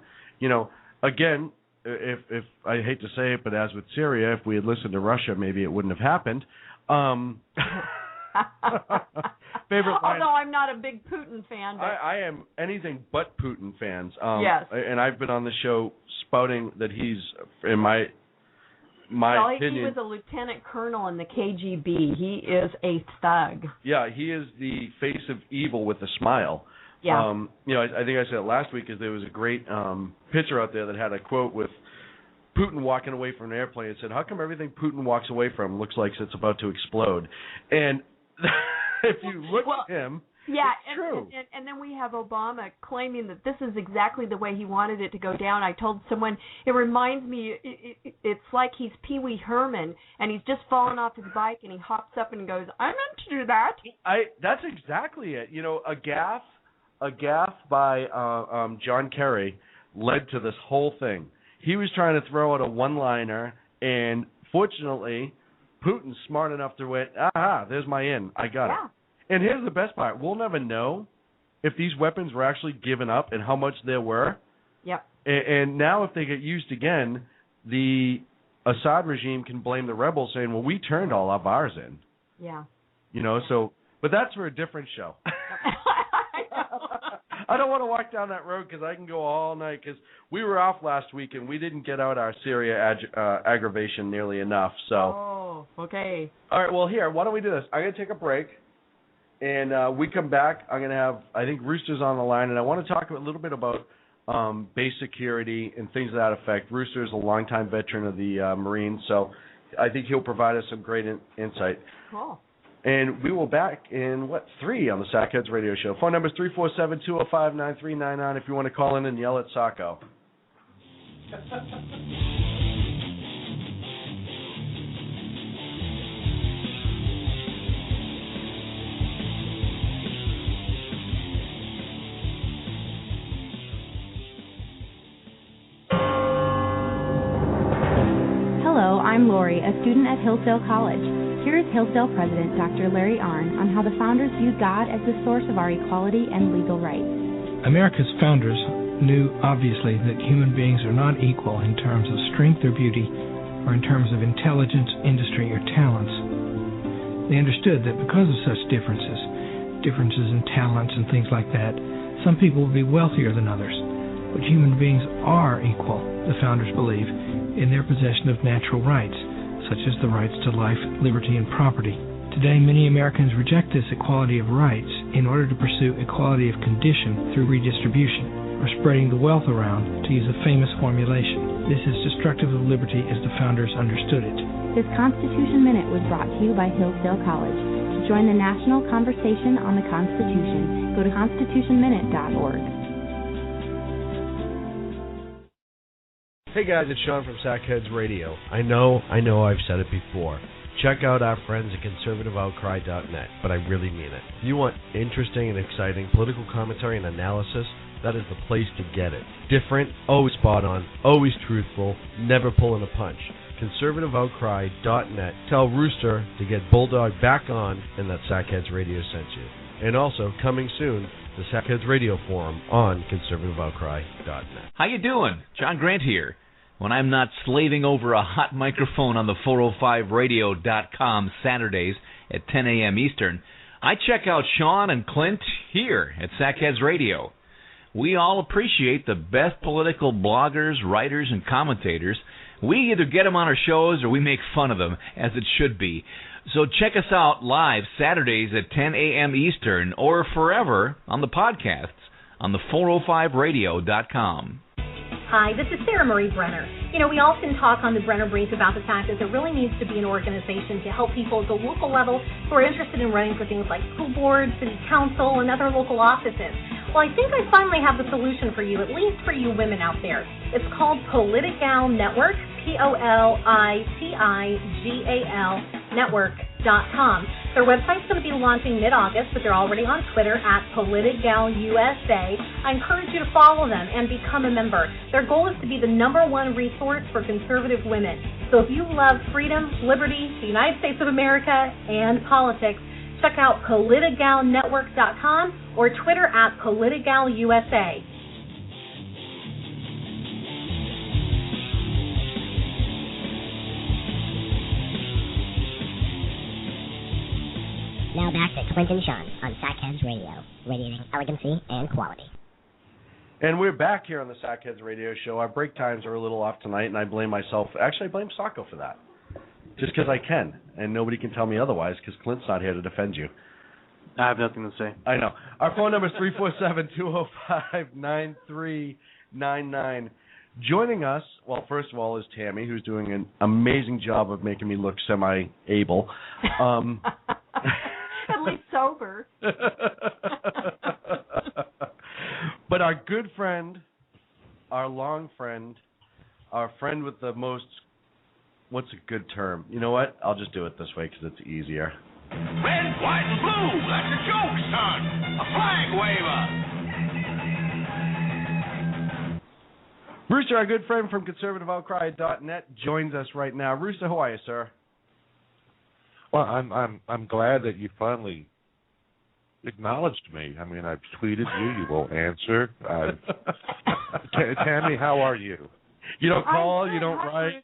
Again, if I hate to say it, but as with Syria, if we had listened to Russia, maybe it wouldn't have happened. Favorite line. Although I'm not a big Putin fan. But I am anything but Putin fans. Yes. And I've been on the show spouting that he's, in my opinion, he was a lieutenant colonel in the KGB. He is a thug. Yeah, he is the face of evil with a smile. Yeah. I think I said it last week, is there was a great picture out there that had a quote with Putin walking away from an airplane. It said, "How come everything Putin walks away from looks like it's about to explode?" And if you look at him, yeah, it's true. And then we have Obama claiming that this is exactly the way he wanted it to go down. I told someone, it reminds me, it's like he's Pee Wee Herman, and he's just fallen off his bike, and he hops up and goes, "I meant to do that." That's exactly it. A gaffe by John Kerry led to this whole thing. He was trying to throw out a one-liner, and fortunately, Putin's smart enough to went, "Aha, there's my in. I got it." And here's the best part. We'll never know if these weapons were actually given up and how much there were. Yep. And now if they get used again, the Assad regime can blame the rebels, saying, "Well, we turned all of ours in." Yeah. But that's for a different show. I don't want to walk down that road because I can go all night, because we were off last week and we didn't get out our Syria aggravation nearly enough. So. Oh, okay. All right, well, here, why don't we do this? I'm going to take a break, and we come back. I'm going to have, I think, Rooster's on the line, and I want to talk a little bit about base security and things to that effect. Rooster is a longtime veteran of the Marines, so I think he'll provide us some great insight. Cool. And we will back in, 3 on the Sackheads Radio Show. Phone number is 347-205-9399 if you want to call in and yell at Sacco. Hello, I'm Lori, a student at Hillsdale College. Here is Hillsdale President Dr. Larry Arnn on how the founders viewed God as the source of our equality and legal rights. America's founders knew, obviously, that human beings are not equal in terms of strength or beauty, or in terms of intelligence, industry, or talents. They understood that because of such differences in talents and things like that, some people would be wealthier than others. But human beings are equal, the founders believe, in their possession of natural rights, such as the rights to life, liberty, and property. Today, many Americans reject this equality of rights in order to pursue equality of condition through redistribution, or spreading the wealth around, to use a famous formulation. This is destructive of liberty as the founders understood it. This Constitution Minute was brought to you by Hillsdale College. To join the national conversation on the Constitution, go to constitutionminute.org. Hey guys, it's Sean from Sackheads Radio. I know I've said it before. Check out our friends at conservativeoutcry.net, but I really mean it. If you want interesting and exciting political commentary and analysis, that is the place to get it. Different, always spot on, always truthful, never pulling a punch. conservativeoutcry.net. Tell Rooster to get Bulldog back on and that Sackheads Radio sent you. And also, coming soon, the Sackheads Radio Forum on conservativeoutcry.net. How you doing? John Grant here. when I'm not slaving over a hot microphone on the 405radio.com Saturdays at 10 a.m. Eastern, I check out Sean and Clint here at Sackheads Radio. We all appreciate the best political bloggers, writers, and commentators. We either get them on our shows or we make fun of them, as it should be. So check us out live Saturdays at 10 a.m. Eastern or forever on the podcasts on the 405radio.com. Hi, this is Sarah Marie Brenner. You know, we often talk on the Brenner Brief about the fact that there really needs to be an organization to help people at the local level who are interested in running for things like school board, city council, and other local offices. Well, I think I finally have the solution for you, at least for you women out there. It's called Politigal Network, Politigal Network.com. Their website's going to be launching mid-August, but they're already on Twitter at PoliticalUSA. I encourage you to follow them and become a member. Their goal is to be the #1 resource for conservative women. So if you love freedom, liberty, the United States of America, and politics, check out PoliticalNetwork.com or Twitter at PoliticalUSA. Now back to Clint and Sean on Sackheads Radio, radiating elegancy and quality. And we're back here on the Sackheads Radio Show. Our break times are a little off tonight, and I blame myself. Actually, I blame Sacco for that. Just because I can, and nobody can tell me otherwise because Clint's not here to defend you. I have nothing to say. I know. Our phone number is 347-205-9399. Joining us, well, first of all, is Tammy, who's doing an amazing job of making me look semi-able. At least sober. But our good friend, our long friend, our friend with the most, what's a good term? You know what? I'll just do it this way because it's easier. Red, white, and blue. That's a joke, son. A flag waver. Rooster, our good friend from conservativeoutcry.net, joins us right now. Rooster, how are you, sir? Well, I'm glad that you finally acknowledged me. I mean, I've tweeted you. You will answer. Tammy, how are you? You don't call. You don't write.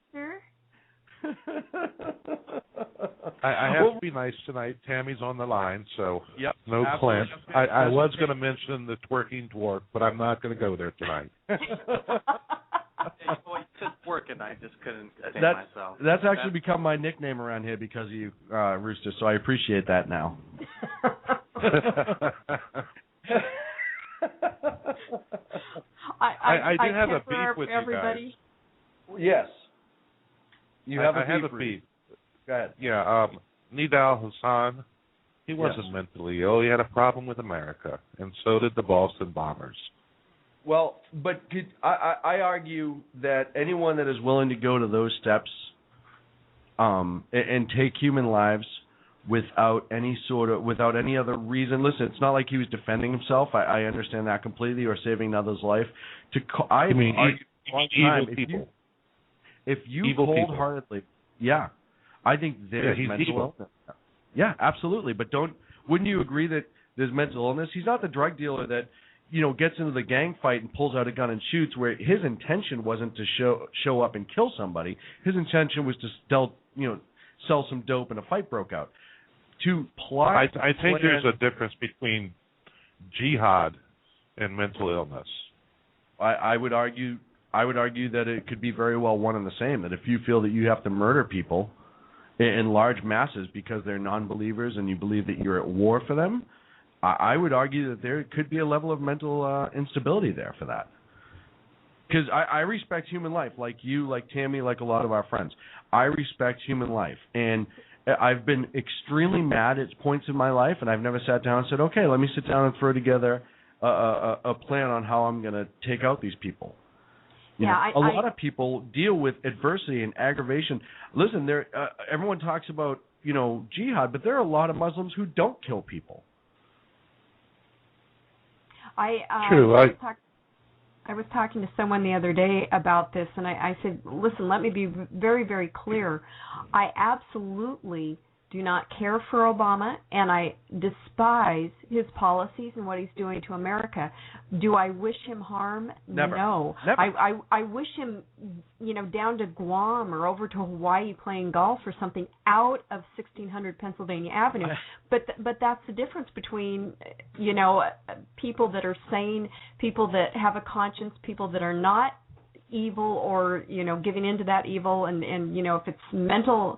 I have to be nice tonight. Tammy's on the line, so yep, no Clint. I was going to mention the twerking dwarf, but I'm not going to go there tonight. Well, you said working. I just couldn't think myself. That's actually become my nickname around here because of you, Rooster, so I appreciate that now. I do have a beef with everybody. You guys. Yes. You have I have a beef. Go ahead. Yeah, Nidal Hassan, he wasn't mentally ill. He had a problem with America, and so did the Boston Bombers. Well, but I argue that anyone that is willing to go to those steps and take human lives without any other reason. Listen, it's not like he was defending himself. I understand that completely, or saving another's life. If you cold-heartedly, I think there's mental illness. Yeah, absolutely. But wouldn't you agree that there's mental illness? He's not the drug dealer that gets into the gang fight and pulls out a gun and shoots, where his intention wasn't to show up and kill somebody. His intention was to sell some dope, and a fight broke out. I think there's a difference between jihad and mental illness. I would argue that it could be very well one and the same. That if you feel that you have to murder people in large masses because they're non-believers and you believe that you're at war for them, I would argue that there could be a level of mental instability there for that. Because I respect human life, like you, like Tammy, like a lot of our friends. I respect human life. And I've been extremely mad at points in my life, and I've never sat down and said, okay, let me sit down and throw together a plan on how I'm going to take out these people. A lot of people deal with adversity and aggravation. Listen, everyone talks about, jihad, but there are a lot of Muslims who don't kill people. True. I was talking to someone the other day about this, and I said, listen, let me be very, very clear. I absolutely do not care for Obama, and I despise his policies and what he's doing to America. Do I wish him harm? Never. No. Never. I wish him, down to Guam or over to Hawaii playing golf or something out of 1600 Pennsylvania Avenue. But that's the difference between, people that are sane, people that have a conscience, people that are not evil or, giving into that evil, and if it's mental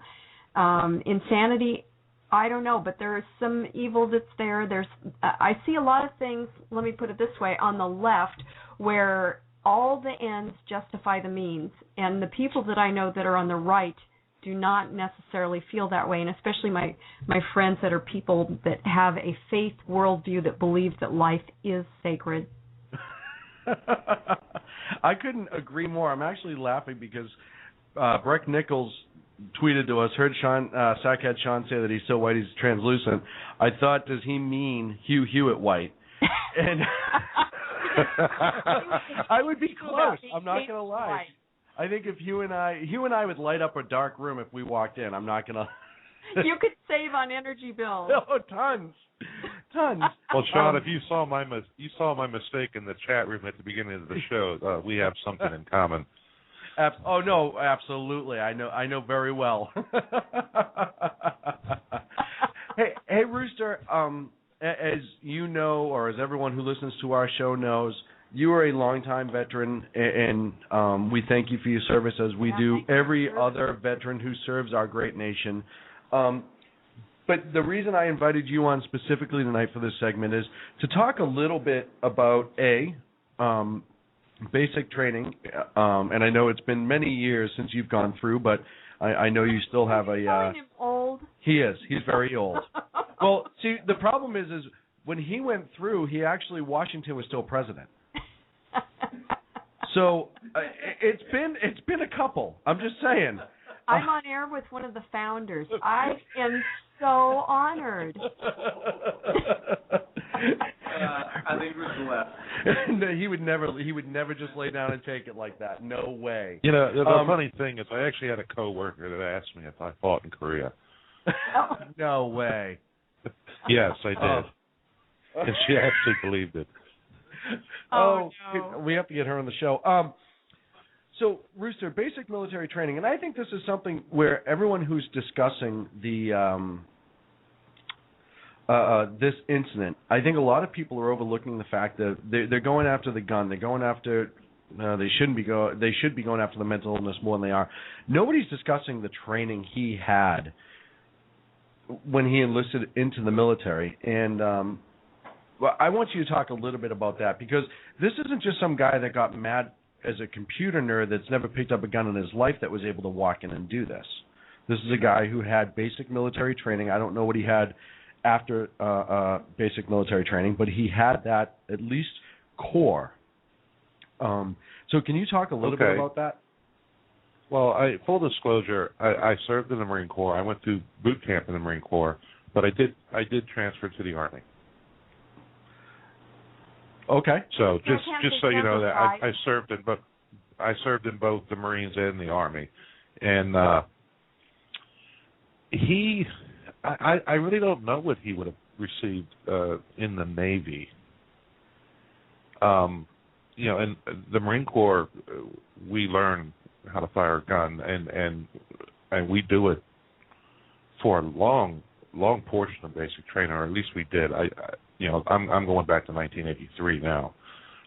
insanity, I don't know, but there is some evil that's there. I see a lot of things, let me put it this way, on the left where all the ends justify the means, and the people that I know that are on the right do not necessarily feel that way, and especially my friends that are people that have a faith worldview that believes that life is sacred. I couldn't agree more. I'm actually laughing because Breck Nichols tweeted to us, heard Sackhead Sean say that he's so white he's translucent. I thought, does he mean Hugh Hewitt white? And I would be close. I'm not going to lie. I think if Hugh and I would light up a dark room if we walked in. I'm not going to. You could save on energy bills. Oh, tons. Well, Sean, if you saw my mistake in the chat room at the beginning of the show, we have something in common. Oh no, absolutely. I know very well. Hey, Rooster. As you know, or as everyone who listens to our show knows, you are a longtime veteran, and we thank you for your service, as we do every other veteran who serves our great nation. But the reason I invited you on specifically tonight for this segment is to talk a little bit about basic training, and I know it's been many years since you've gone through, but I know you still have a. Calling him old. He is. He's very old. Well, see, the problem is when he went through, Washington was still president. So it's been a couple. I'm just saying. I'm on air with one of the founders. I am so honored. I think Rooster left. No, he would never just lay down and take it like that. No way. The funny thing is, I actually had a coworker that asked me if I fought in Korea. No way. Yes, I did. And she actually believed it. Oh no. We have to get her on the show. So, Rooster, basic military training, and I think this is something where everyone who's discussing the this incident, I think a lot of people are overlooking the fact that they're going after the gun. They're going after. They should be going after the mental illness more than they are. Nobody's discussing the training he had when he enlisted into the military, and I want you to talk a little bit about that, because this isn't just some guy that got mad as a computer nerd that's never picked up a gun in his life that was able to walk in and do this. This is a guy who had basic military training. I don't know what he had after basic military training, but he had that at least core. So can you talk a little bit about that? Well, full disclosure, I served in the Marine Corps. I went through boot camp in the Marine Corps, but I did transfer to the Army. Okay. So just so you know that I served in both the Marines and the Army, and I really don't know what he would have received in the Navy. And the Marine Corps, we learn how to fire a gun, and we do it for a long portion of basic training, or at least we did. I'm going back to 1983 now.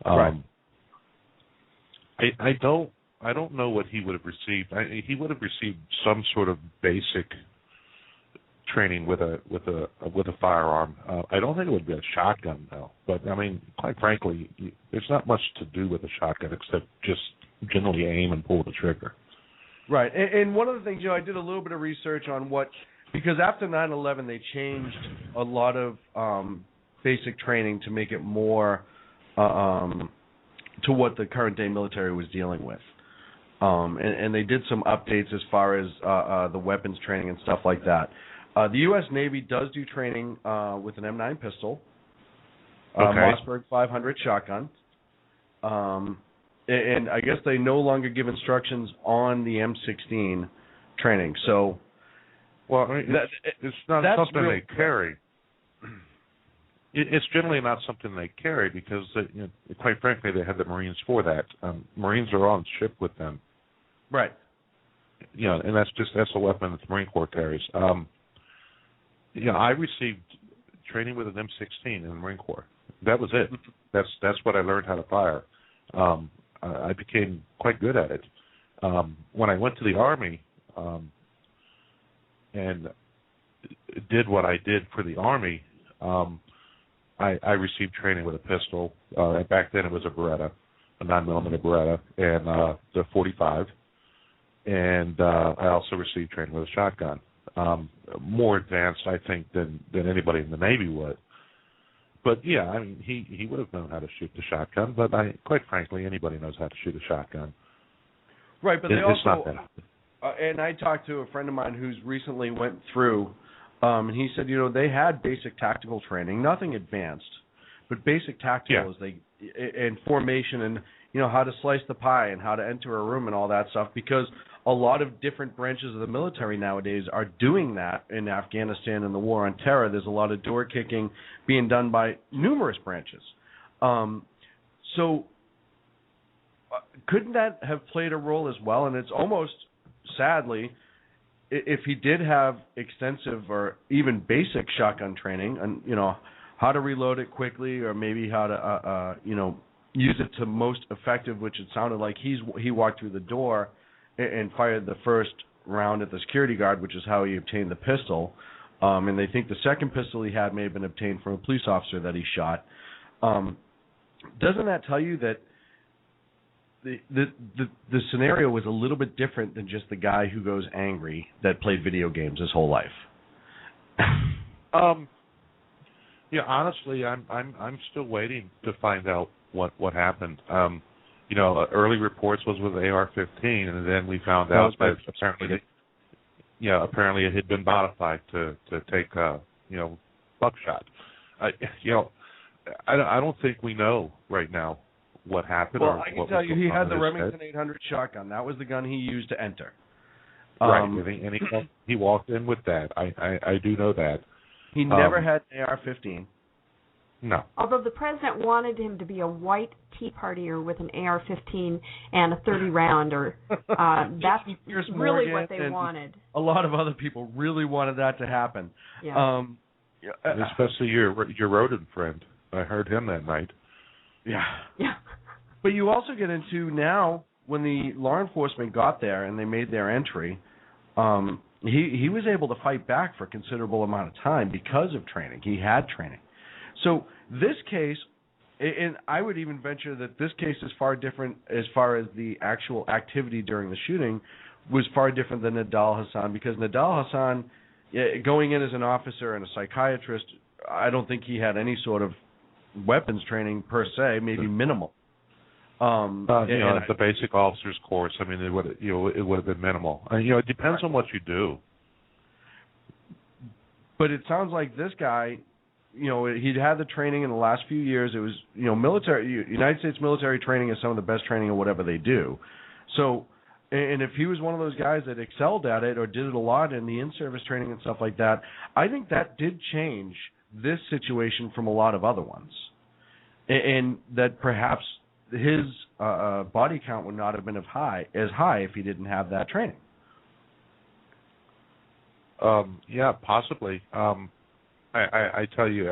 Right. I don't know what he would have received. He would have received some sort of basic training with a firearm. I don't think it would be a shotgun though. But I mean, quite frankly, there's not much to do with a shotgun except just generally aim and pull the trigger. Right. And one of the things, I did a little bit of research on because after 9/11 they changed a lot of basic training to make it more to what the current day military was dealing with. And they did some updates as far as the weapons training and stuff like that. The U.S. Navy does do training with an M9 pistol, Mossberg 500 shotgun, and I guess they no longer give instructions on the M16 training. So Well, I mean, it's not something they carry. It's generally not something they carry because, quite frankly, they had the Marines for that. Marines are on ship with them. Right. And that's a weapon that the Marine Corps carries. I received training with an M16 in the Marine Corps. That was it. That's what I learned how to fire. I became quite good at it. When I went to the Army and did what I did for the Army, I received training with a pistol. Back then it was a Beretta, a 9mm Beretta, and the .45. And I also received training with a shotgun. More advanced, I think, than anybody in the Navy would. But yeah, I mean, he would have known how to shoot the shotgun. But quite frankly, anybody knows how to shoot a shotgun. Right, but it's not that. And I talked to a friend of mine who's recently went through, and he said, they had basic tactical training, nothing advanced, but basic tactical and formation and how to slice the pie and how to enter a room and all that stuff, because a lot of different branches of the military nowadays are doing that in Afghanistan and the war on terror. There's a lot of door kicking being done by numerous branches. So couldn't that have played a role as well? And it's almost, sadly, if he did have extensive or even basic shotgun training and, how to reload it quickly or maybe how to, use it to most effective, which it sounded like he walked through the door and fired the first round at the security guard, which is how he obtained the pistol. And they think the second pistol he had may have been obtained from a police officer that he shot. Doesn't that tell you that the scenario was a little bit different than just the guy who goes angry that played video games his whole life? Honestly, I'm still waiting to find out what happened. Early reports was with AR-15, and then we found out that apparently it had been modified to take buckshot. I don't think we know right now what happened. Well, I can tell you he had the Remington 800 shotgun. That was the gun he used to enter. Right, and he walked in with that. I do know that. He never had an AR-15. No. Although the president wanted him to be a white Tea Partier with an AR-15 and a 30-rounder. That's really what they wanted. A lot of other people really wanted that to happen. Yeah. Especially your rodent friend. I heard him that night. Yeah. But you also get into now, when the law enforcement got there and they made their entry, he was able to fight back for a considerable amount of time because of training. He had training. So this case, and I would even venture that this case is far different as far as the actual activity during the shooting was far different than Nidal Hasan, because Nidal Hasan, going in as an officer and a psychiatrist, I don't think he had any sort of weapons training per se, maybe minimal. The basic officer's course, I mean, it would have been minimal. It depends on what you do. But it sounds like this guy, he'd had the training in the last few years. It was, United States military training is some of the best training of whatever they do. So, and if he was one of those guys that excelled at it or did it a lot in the in-service training and stuff like that, I think that did change this situation from a lot of other ones. And that perhaps his body count would not have been as high if he didn't have that training. Yeah, possibly. I tell you,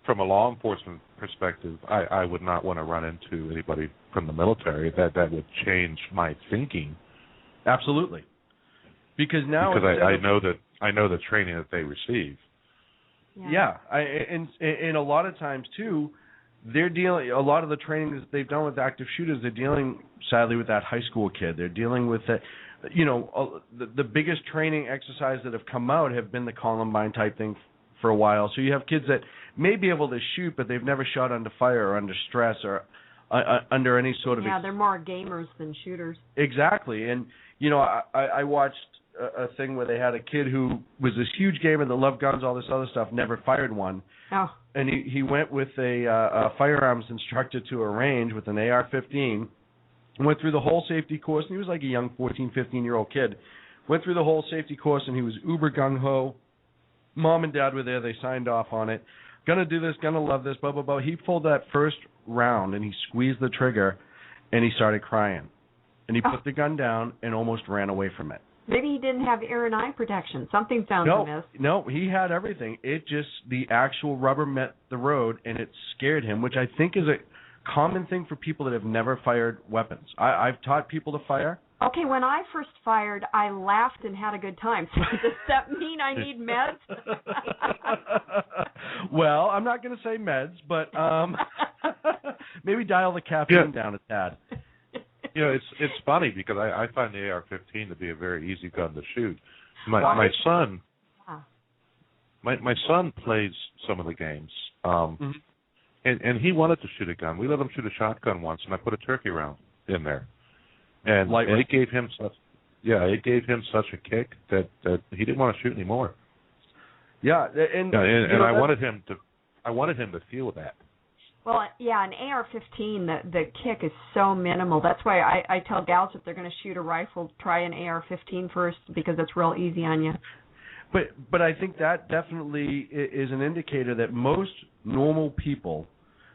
from a law enforcement perspective, I would not want to run into anybody from the military. That would change my thinking. Absolutely, because I know the training that they receive. Yeah, and a lot of times too, they're dealing. A lot of the training that they've done with active shooters, they're dealing sadly with that high school kid. They're dealing with that. The biggest training exercise that have come out have been the Columbine type thing for a while. So you have kids that may be able to shoot, but they've never shot under fire or under stress or under any sort of... Yeah, they're more gamers than shooters. Exactly. And, I watched a thing where they had a kid who was this huge gamer that loved guns, all this other stuff, never fired one. Oh. And he went with a firearms instructor to a range with an AR-15, went through the whole safety course, and he was like a young 14, 15-year-old kid. Went through the whole safety course, and he was uber gung-ho. Mom and Dad were there. They signed off on it. Gonna do this, gonna love this, blah, blah, blah. He pulled that first round, and he squeezed the trigger, and he started crying. And he put the gun down and almost ran away from it. Maybe he didn't have ear and eye protection. Something sounds amiss. No, he had everything. It just, the actual rubber met the road, and it scared him, which I think is a common thing for people that have never fired weapons. I've taught people to fire. Okay, when I first fired, I laughed and had a good time. So does that mean I need meds? Well, I'm not going to say meds, but maybe dial the caffeine down a tad. You know, it's funny because I find the AR-15 to be a very easy gun to shoot. My son plays some of the games, and he wanted to shoot a gun. We let him shoot a shotgun once, and I put a turkey round in there, and it gave him such a kick that he didn't want to shoot anymore. Yeah, and I wanted him to feel that. Well, yeah, an AR-15, the kick is so minimal. That's why I tell gals if they're going to shoot a rifle, try an AR-15 first because it's real easy on you. But I think that definitely is an indicator that most normal people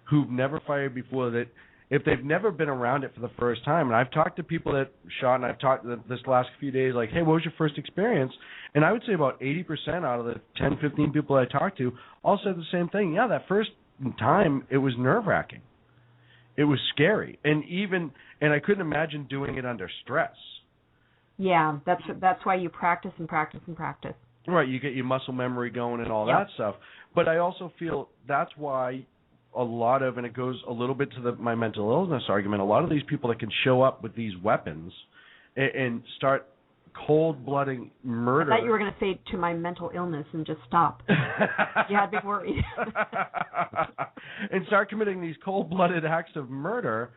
who've never fired before, that if they've never been around it for the first time, and I've talked to people that shot, and I've talked this last few days, like, hey, what was your first experience? And I would say about 80% out of the 10, 15 people I talked to all said the same thing. Yeah, that first time it was nerve-wracking. It was scary, and I couldn't imagine doing it under stress. Yeah, that's why you practice and practice and practice. Right, you get your muscle memory going and all that stuff. But I also feel that's why a lot of, and it goes a little bit to my mental illness argument, a lot of these people that can show up with these weapons and start cold-blooded murder. I thought you were going to say to my mental illness and just stop. You had me worried. And start committing these cold-blooded acts of murder.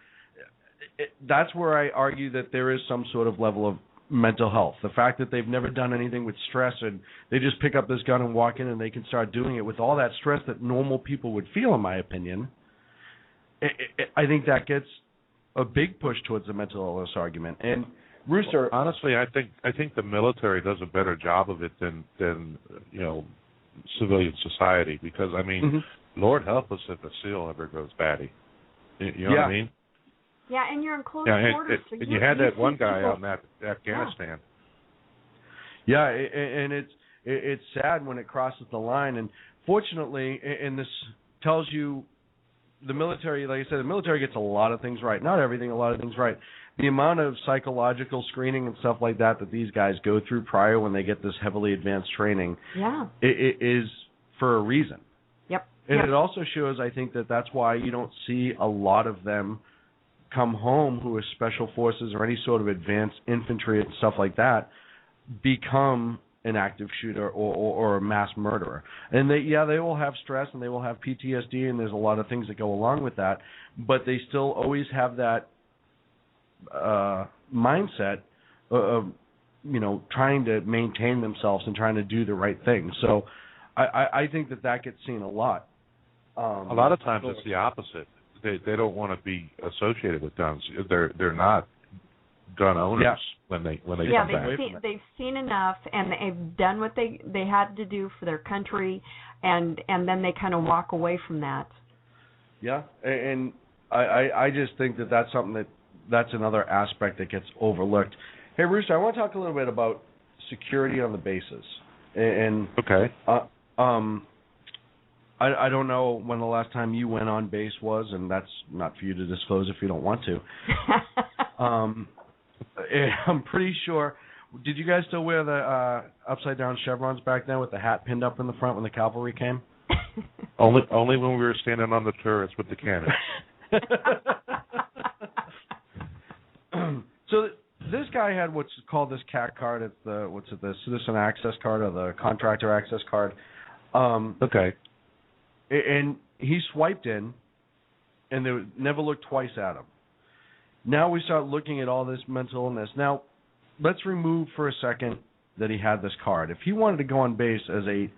That's where I argue that there is some sort of level of mental health. The fact that they've never done anything with stress, and they just pick up this gun and walk in and they can start doing it with all that stress that normal people would feel, in my opinion. I think that gets a big push towards the mental illness argument. And Rooster, honestly, I think the military does a better job of it than civilian society, because I mean, Lord help us if a SEAL ever goes batty. You know what I mean? Yeah, and you're in close quarters. And you had that one guy out in Afghanistan. Yeah, and it's sad when it crosses the line. And fortunately, and this tells you, the military, like I said, the military gets a lot of things right. Not everything, a lot of things right. The amount of psychological screening and stuff like that these guys go through prior when they get this heavily advanced training, it is for a reason. Yep. And it also shows, I think, that's why you don't see a lot of them come home who are special forces or any sort of advanced infantry and stuff like that, become an active shooter or a mass murderer. And they will have stress and they will have PTSD, and there's a lot of things that go along with that, but they still always have that mindset of trying to maintain themselves and trying to do the right thing. So I think that gets seen a lot. A lot of times it's the opposite. They don't want to be associated with guns. They're not gun owners when they come back. They've seen enough, and they've done what they had to do for their country, and then they kind of walk away from that. Yeah, and I just think that's something that's another aspect that gets overlooked. Hey, Rooster, I want to talk a little bit about security on the bases. And okay. I don't know when the last time you went on base was, and that's not for you to disclose if you don't want to. I'm pretty sure. Did you guys still wear the upside down chevrons back then with the hat pinned up in the front when the cavalry came? Only when we were standing on the turrets with the cannons. So this guy had what's called this CAC card. It's the Citizen Access Card or the Contractor Access Card. Okay. And he swiped in, and they never looked twice at him. Now we start looking at all this mental illness. Now, let's remove for a second that he had this card. If he wanted to go on base as a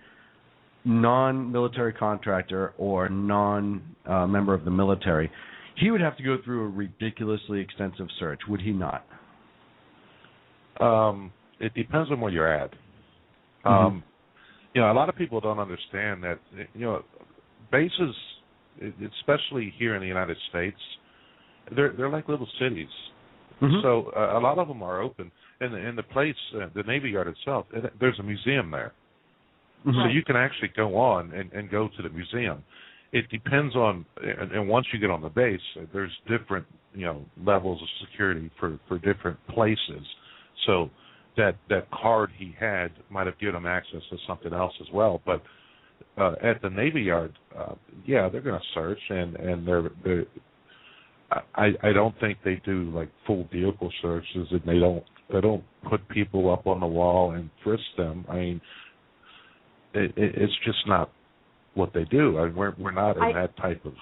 non-military contractor or non-member of the military, he would have to go through a ridiculously extensive search, would he not? it depends on where you're at. You know, a lot of people don't understand that. You know, bases, especially here in the United States, they're like little cities. So a lot of them are open. And the place, the Navy Yard itself, there's a museum there. So you can actually go on and go to the museum. It depends on, and once you get on the base, there's different, you know, levels of security for different places. So that card he had might have given him access to something else as well. But at the Navy Yard, yeah, they're going to search, and they're I don't think they do like full vehicle searches, and they don't put people up on the wall and frisk them. I mean, it's just not what they do. I mean, we're not in that type of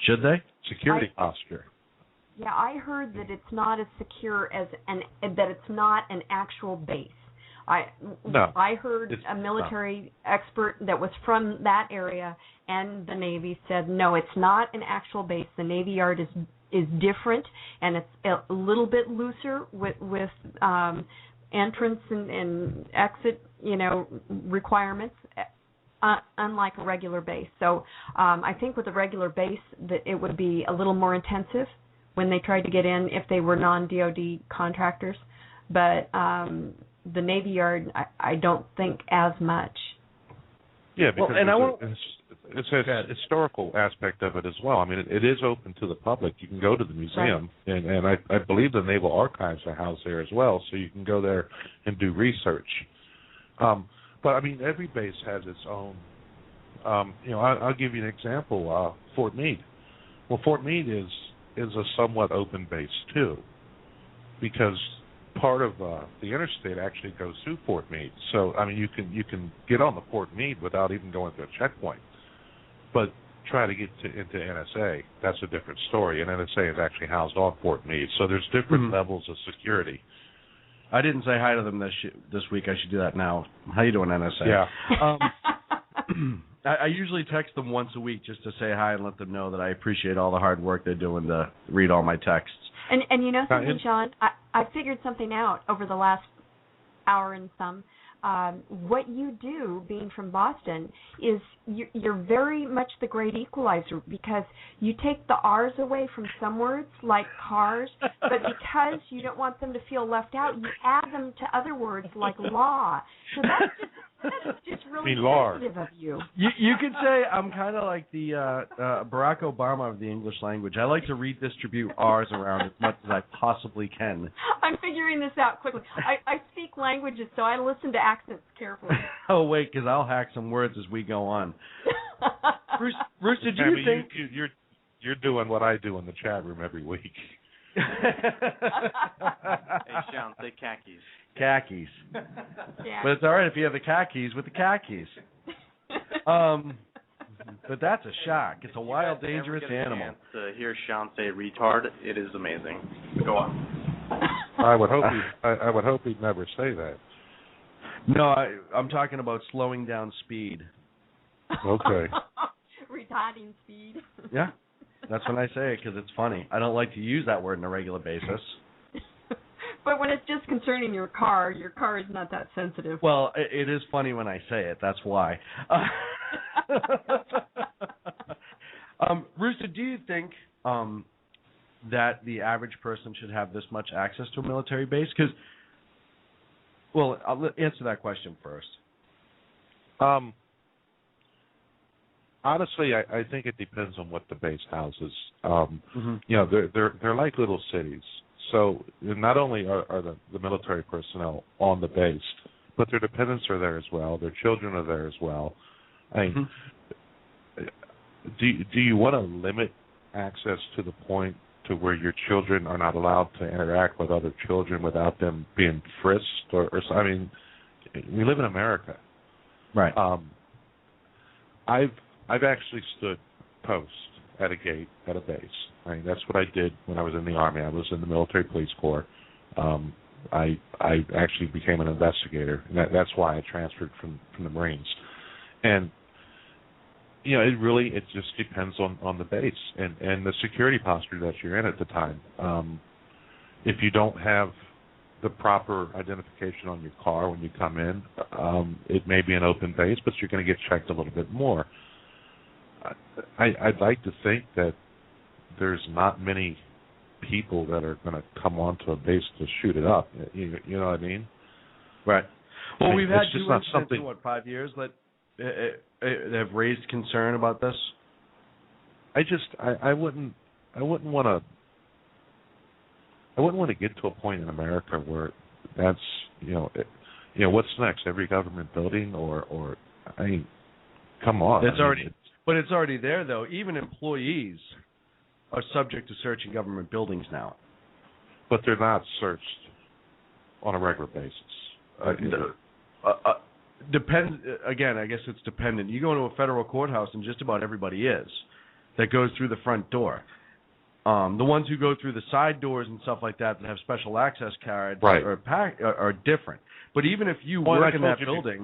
security posture. Yeah, I heard that it's not as secure as that it's not an actual base. I heard a military expert that was from that area and the Navy said, no, it's not an actual base. The Navy Yard is different, and it's a little bit looser with entrance and exit, you know, requirements, unlike a regular base. So I think with a regular base that it would be a little more intensive when they tried to get in if they were non-DoD contractors. But the Navy Yard, I don't think as much. Yeah, because it's a historical aspect of it as well. I mean, it is open to the public. You can go to the museum, and I believe the Naval Archives are housed there as well, so you can go there and do research. But, I mean, every base has its own. You know, I'll give you an example, Fort Meade. Well, Fort Meade is a somewhat open base, too, because part of the interstate actually goes through Fort Meade. So, I mean, you can get on the Fort Meade without even going to a checkpoint. But try to get into NSA, that's a different story. And NSA is actually housed on Fort Meade. So there's different levels of security. I didn't say hi to them this week. I should do that now. How you doing, NSA? Yeah. I usually text them once a week just to say hi and let them know that I appreciate all the hard work they're doing to read all my texts. And you know something, Sean? I figured something out over the last hour and some. What you do, being from Boston, is you're very much the great equalizer, because you take the R's away from some words, like cars, but because you don't want them to feel left out, you add them to other words like law. So that's just really sensitive of you. You could say I'm kind of like the Barack Obama of the English language. I like to redistribute R's around as much as I possibly can. I'm figuring this out quickly. I speak languages, so I listen to accents carefully. Oh, wait, because I'll hack some words as we go on. Bruce, did you think... You're doing what I do in the chat room every week. Hey, Sean, say khakis. Khakis. Yeah. But it's all right if you have the khakis with the khakis. But that's a shock. It's a wild, dangerous animal. To hear Sean say retard, it is amazing. Go on. I would hope he'd never say that. No, I'm talking about slowing down speed. Okay. Retarding speed. Yeah, that's when I say it, because it's funny. I don't like to use that word on a regular basis. But when it's just concerning your car is not that sensitive. Well, it is funny when I say it. That's why. Rooster, do you think that the average person should have this much access to a military base? Because, well, I'll answer that question first. Honestly, I think it depends on what the base houses. You know, they're like little cities. So not only are the military personnel on the base, but their dependents are there as well. Their children are there as well. I mean, do you want to limit access to the point to where your children are not allowed to interact with other children without them being frisked? Or I mean, we live in America. Right. I've actually stood post at a gate at a base. I mean, that's what I did when I was in the Army. I was in the Military Police Corps. I actually became an investigator, and that's why I transferred from the Marines. And you know, it just depends on the base and the security posture that you're in at the time. If you don't have the proper identification on your car when you come in. It may be an open base, but you're going to get checked a little bit more. I'd like to think that there's not many people that are going to come onto a base to shoot it up. You know what I mean? Right. Well, we've had two incidents in 5 years that have raised concern about this. I wouldn't want to get to a point in America where that's what's next? Every government building or I mean, come on. But it's already there though. Even employees are subject to searching government buildings now. But they're not searched on a regular basis. Depends. Again, I guess it's dependent. You go into a federal courthouse, and just about everybody is that goes through the front door. The ones who go through the side doors and stuff like that have special access cards are different. But even if you work in that building,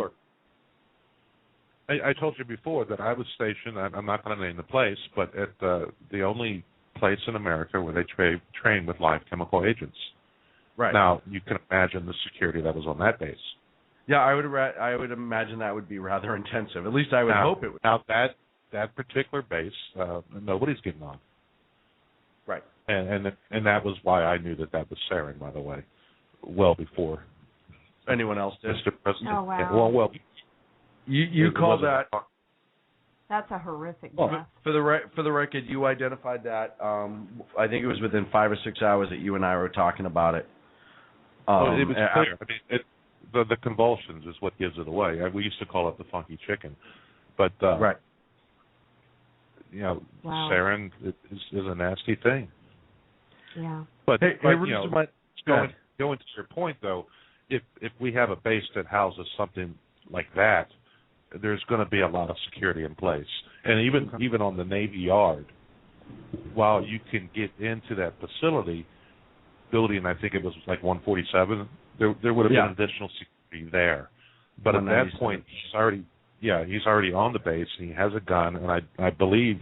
I told you before that I was stationed. I'm not going to name the place, but at the only place in America where they train with live chemical agents. Right. Now you can imagine the security that was on that base. Yeah, I would imagine that would be rather intensive. At least I would hope it would. Now that particular base, nobody's getting on. Right. And that was why I knew that was sarin, by the way, well before anyone else did. Mr. President. Oh wow. Yeah, well, you call that. That's a horrific death. For the record, you identified that. I think it was within 5 or 6 hours that you and I were talking about it. It was clear. I mean, the convulsions is what gives it away. We used to call it the funky chicken, but right. Wow. Sarin is a nasty thing. Yeah. But, going to your point though, if we have a base that houses something like that, there's going to be a lot of security in place. And even on the Navy Yard, while you can get into that facility building, I think it was like 147, there would have been additional security there. But at that point, he's already on the base, and he has a gun, and I believe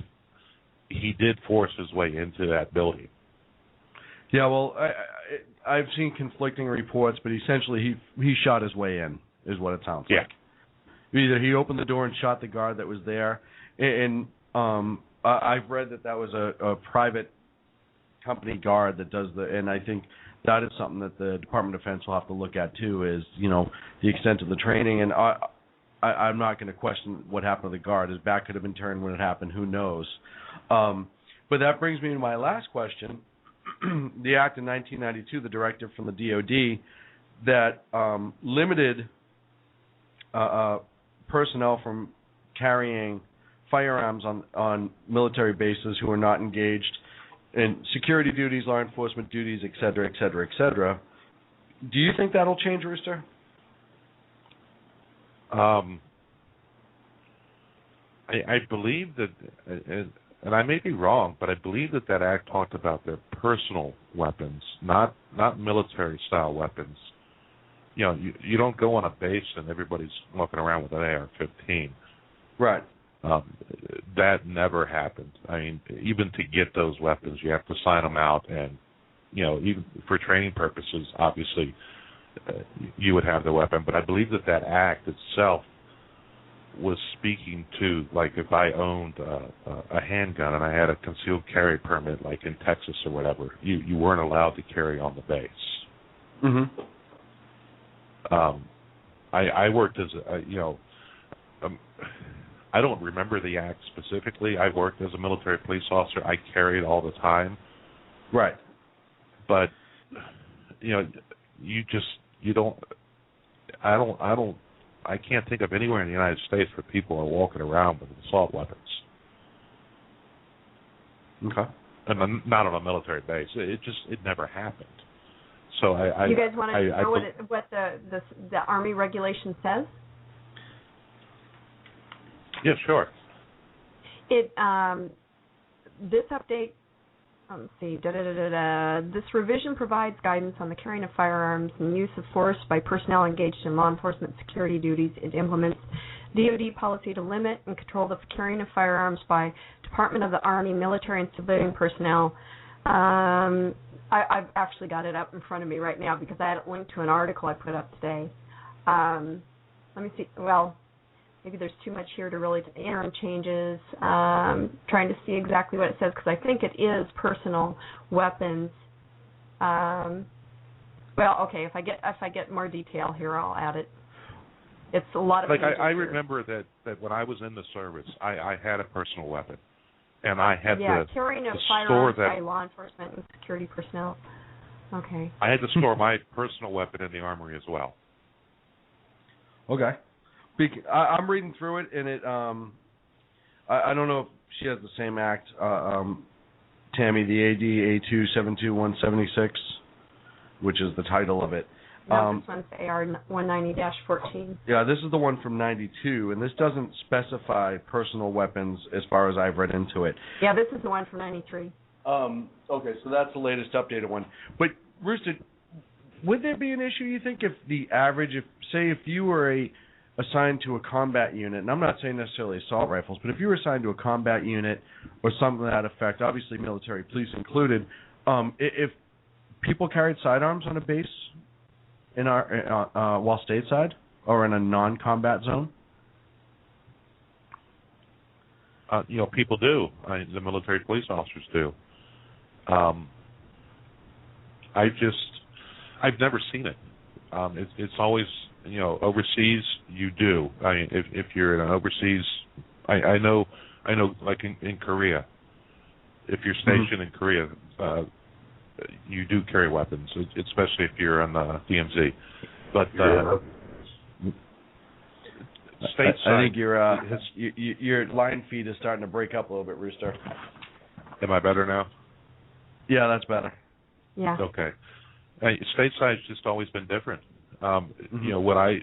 he did force his way into that building. Yeah, well, I've seen conflicting reports, but essentially he shot his way in, is what it sounds like. Either he opened the door and shot the guard that was there, and I've read that was a private company guard that does and I think that is something that the Department of Defense will have to look at too, is the extent of the training. And I'm not going to question what happened to the guard. His back could have been turned when it happened. Who knows? But that brings me to my last question. The act in 1992, the directive from the DOD that limited personnel from carrying firearms on military bases who are not engaged in security duties, law enforcement duties, et cetera, et cetera, et cetera. Do you think that'll change, Rooster? I believe that, and I may be wrong, but I believe that act talked about their personal weapons, not military-style weapons. You don't go on a base and everybody's walking around with an AR-15. Right. That never happened. I mean, even to get those weapons, you have to sign them out, and even for training purposes, obviously, you would have the weapon. But I believe that act itself was speaking to, like, if I owned a handgun and I had a concealed carry permit, like in Texas or whatever, you weren't allowed to carry on the base. Mm-hmm. I worked as I don't remember the act specifically. I worked as a military police officer. I carried all the time. Right. But I can't think of anywhere in the United States where people are walking around with assault weapons. Okay. And not on a military base. It never happened. So you guys want to know what the Army regulation says? Yeah, sure. It this update. Let's see. This revision provides guidance on the carrying of firearms and use of force by personnel engaged in law enforcement security duties. It implements DoD policy to limit and control the carrying of firearms by Department of the Army, military, and civilian personnel. I've actually got it up in front of me right now because I had it linked to an article I put up today. Let me see. Well, maybe there's too much here to really interim changes. Trying to see exactly what it says because I think it is personal weapons. Well, okay. If I get more detail here, I'll add it. It's a lot of. Like I remember that when I was in the service, I had a personal weapon, and I had to carrying a store firearm that by law enforcement and security personnel. Okay. I had to store my personal weapon in the armory as well. Okay. I'm reading through it, and it. I don't know if she has the same act. Tammy, the AD A272176, which is the title of it. No, this one's AR 190-14. Yeah, this is the one from 92, and this doesn't specify personal weapons as far as I've read into it. Yeah, this is the one from 93. Okay, so that's the latest updated one. But, Rooster, would there be an issue, you think, if the average, if you were assigned to a combat unit, and I'm not saying necessarily assault rifles, but if you were assigned to a combat unit or something to that effect, obviously military police included, if people carried sidearms on a base in our while stateside or in a non-combat zone? People do. The military police officers do. I've never seen it. It's always, overseas you do. I mean, if you're in an overseas, I know, like in Korea, if you're stationed in Korea, you do carry weapons, especially if you're on the DMZ. But stateside, I think your line feed is starting to break up a little bit, Rooster. Am I better now? Yeah, that's better. Yeah. Okay. Stateside's just always been different. What I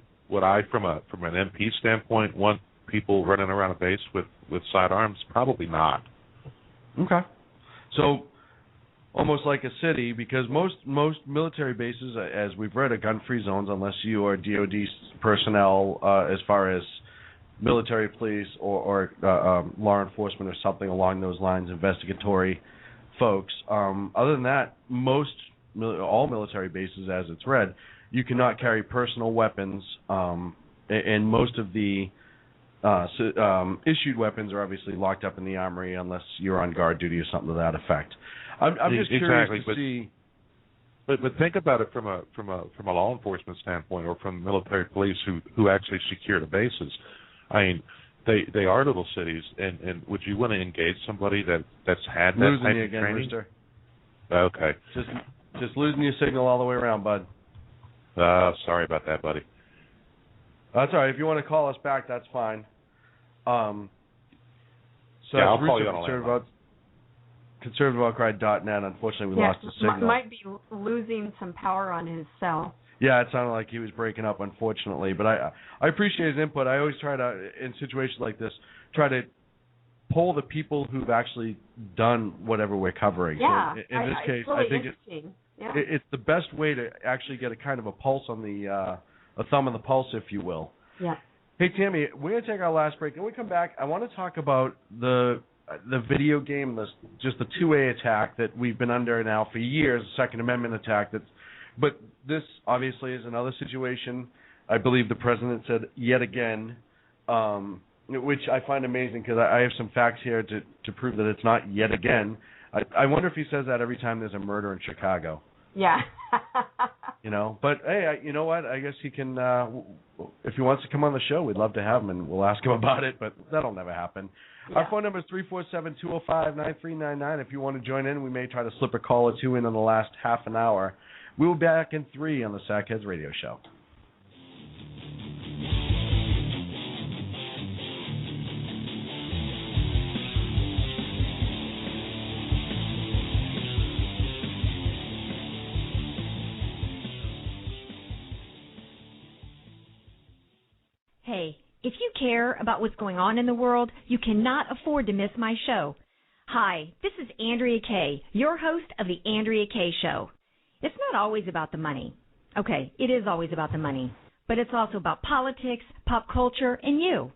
from an MP standpoint want people running around a base with sidearms? Probably not. Okay. So almost like a city, because most military bases, as we've read, are gun-free zones unless you are DoD personnel, as far as military police or law enforcement or something along those lines, investigatory folks. Other than that, all military bases, as it's read, you cannot carry personal weapons, and most of the issued weapons are obviously locked up in the armory unless you're on guard duty or something to that effect. I'm just curious to see. But think about it from a law enforcement standpoint, or from military police who actually secure the bases. I mean, they are little cities, and would you want to engage somebody that's had that losing type you of again, training? Rooster. Okay. Just losing your signal all the way around, bud. Sorry about that, buddy. That's all right. If you want to call us back, that's fine. So yeah, I'll call you on conservativeoutcry.net. Unfortunately, we lost the signal. Might be losing some power on his cell. Yeah, it sounded like he was breaking up, unfortunately. But I appreciate his input. I always try to, in situations like this, try to pull the people who've actually done whatever we're covering. Yeah, so in this case, really I think it's the best way to actually get a kind of a pulse on a thumb on the pulse, if you will. Yeah. Hey, Tammy, we're going to take our last break. When we come back, I want to talk about the video game, just the 2A attack that we've been under now for years, the Second Amendment attack. But this obviously is another situation. I believe the president said yet again, which I find amazing because I have some facts here to prove that it's not yet again. I wonder if he says that every time there's a murder in Chicago. Yeah. But hey, you know what? I guess he can, if he wants to come on the show, we'd love to have him, and we'll ask him about it, but that'll never happen. Yeah. Our phone number is 347-205-9399. If you want to join in, we may try to slip a call or two in the last half an hour. We'll be back in 3 on the Sackheads Radio Show. Hey, if you care about what's going on in the world, you cannot afford to miss my show. Hi, this is Andrea Kaye, your host of The Andrea Kaye Show. It's not always about the money. Okay, it is always about the money, but it's also about politics, pop culture, and you.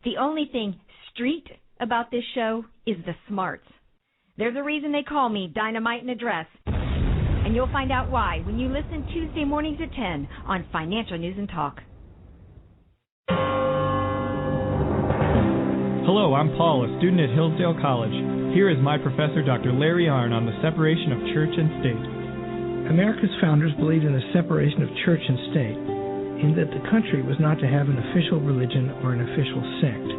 The only thing street about this show is the smarts. There's a reason they call me Dynamite in a Dress. And you'll find out why when you listen Tuesday mornings at 10 on Financial News and Talk. Hello, I'm Paul, a student at Hillsdale College. Here is my professor, Dr. Larry Arnn, on the separation of church and state. America's founders believed in the separation of church and state, in that the country was not to have an official religion or an official sect.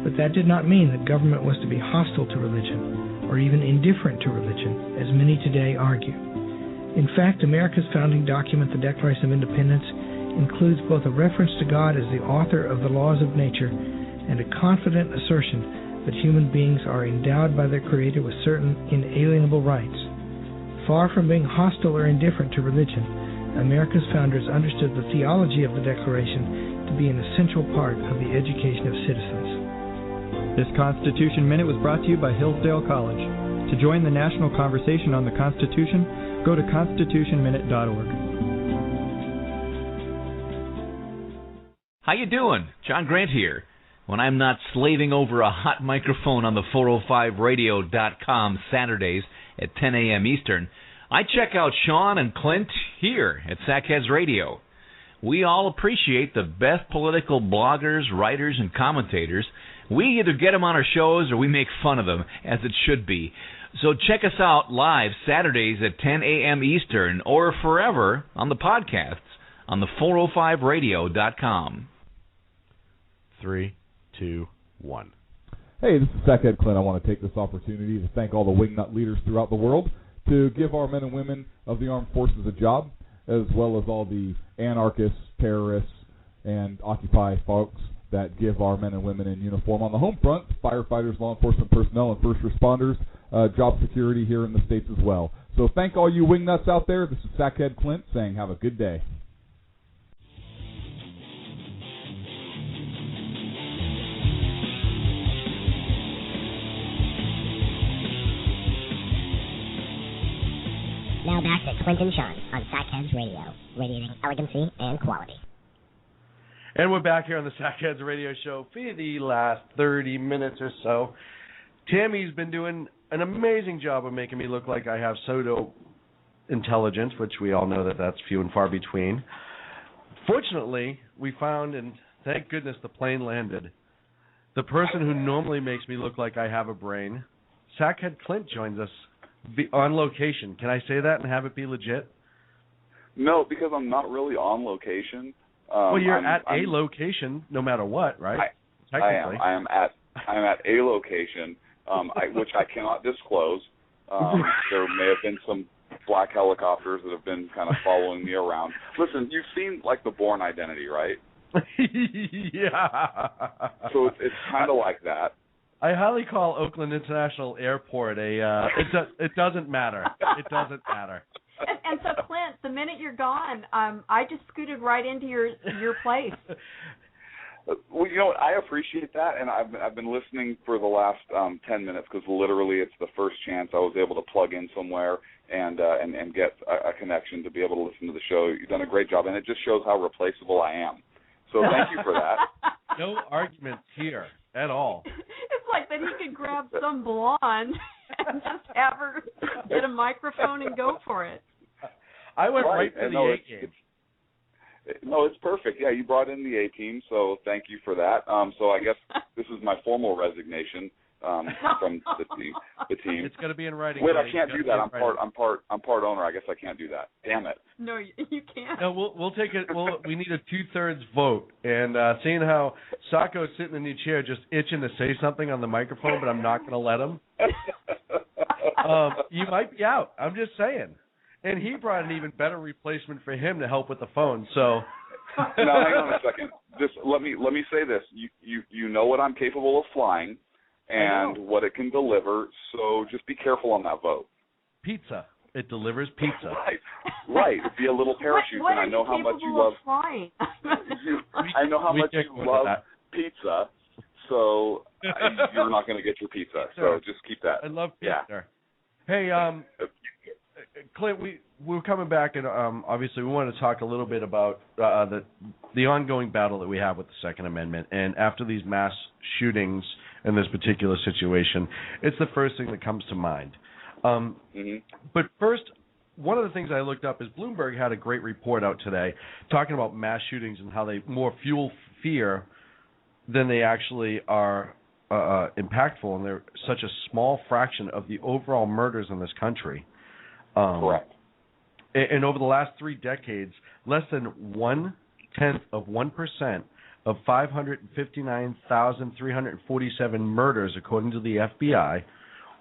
But that did not mean that government was to be hostile to religion, or even indifferent to religion, as many today argue. In fact, America's founding document, the Declaration of Independence, includes both a reference to God as the author of the laws of nature and a confident assertion that human beings are endowed by their Creator with certain inalienable rights. Far from being hostile or indifferent to religion, America's founders understood the theology of the Declaration to be an essential part of the education of citizens. This Constitution Minute was brought to you by Hillsdale College. To join the national conversation on the Constitution, go to constitutionminute.org. How you doing? John Grant here. When I'm not slaving over a hot microphone on the 405radio.com Saturdays at 10 a.m. Eastern, I check out Sean and Clint here at Sackheads Radio. We all appreciate the best political bloggers, writers, and commentators. We either get them on our shows or we make fun of them, as it should be. So check us out live Saturdays at 10 a.m. Eastern or forever on the podcasts on the 405radio.com. 3, 2, 1. Hey, this is Sackhead Clint. I want to take this opportunity to thank all the wingnut leaders throughout the world, to give our men and women of the armed forces a job, as well as all the anarchists, terrorists, and Occupy folks that give our men and women in uniform on the home front, firefighters, law enforcement personnel, and first responders, job security here in the States as well. So thank all you wingnuts out there. This is Sackhead Clint saying have a good day. Now back to Clint and Sean on Sackheads Radio, radiating elegancy and quality. And we're back here on the Sackheads Radio Show for the last 30 minutes or so. Tammy's been doing an amazing job of making me look like I have pseudo-intelligence, which we all know that that's few and far between. Fortunately, we found, and thank goodness the plane landed, the person who normally makes me look like I have a brain. Sackhead Clint joins us on location. Can I say that and have it be legit? No, because I'm not really on location. Well, you're at a location, no matter what, right? I am at a location, which I cannot disclose. There may have been some black helicopters that have been kind of following me around. Listen, you've seen like the Bourne Identity, right? Yeah. So it's kind of like that. I highly call Oakland International Airport it doesn't matter. It doesn't matter. And so, Clint, the minute you're gone, I just scooted right into your place. Well, you know what? I appreciate that, and I've been listening for the last 10 minutes because literally it's the first chance I was able to plug in somewhere and get a connection to be able to listen to the show. You've done a great job, and it just shows how replaceable I am. So thank you for that. No arguments here at all. It's like that he could grab some blonde and just have her get a microphone and go for it. I went right for the A-game. No, it's perfect. Yeah, you brought in the A-team, so thank you for that. So I guess this is my formal resignation from the team. It's going to be in writing. Wait, I can't do that. I'm part owner. I guess I can't do that. Damn it. No, you can't. No, we'll take it. We need a 2/3 vote. And seeing how Sacco's sitting in the chair, just itching to say something on the microphone, but I'm not going to let him. You might be out. I'm just saying. And he brought an even better replacement for him to help with the phone. So. Now hang on a second. Just let me say this. You know what I'm capable of flying and what it can deliver. So just be careful on that vote. Pizza. It delivers pizza. Right. It'd be a little parachute, what and I know how much you love. Flying? I know how much you love pizza. So you're not going to get your pizza. So just keep that. I love pizza. Yeah. Hey, Clint, we're coming back, and obviously we want to talk a little bit about the ongoing battle that we have with the Second Amendment. And after these mass shootings in this particular situation, it's the first thing that comes to mind. But first, one of the things I looked up is Bloomberg had a great report out today talking about mass shootings and how they more fuel fear than they actually are impactful, and they're such a small fraction of the overall murders in this country. Correct. And over the last 3 decades, less than 0.1% of 559,347 murders, according to the FBI,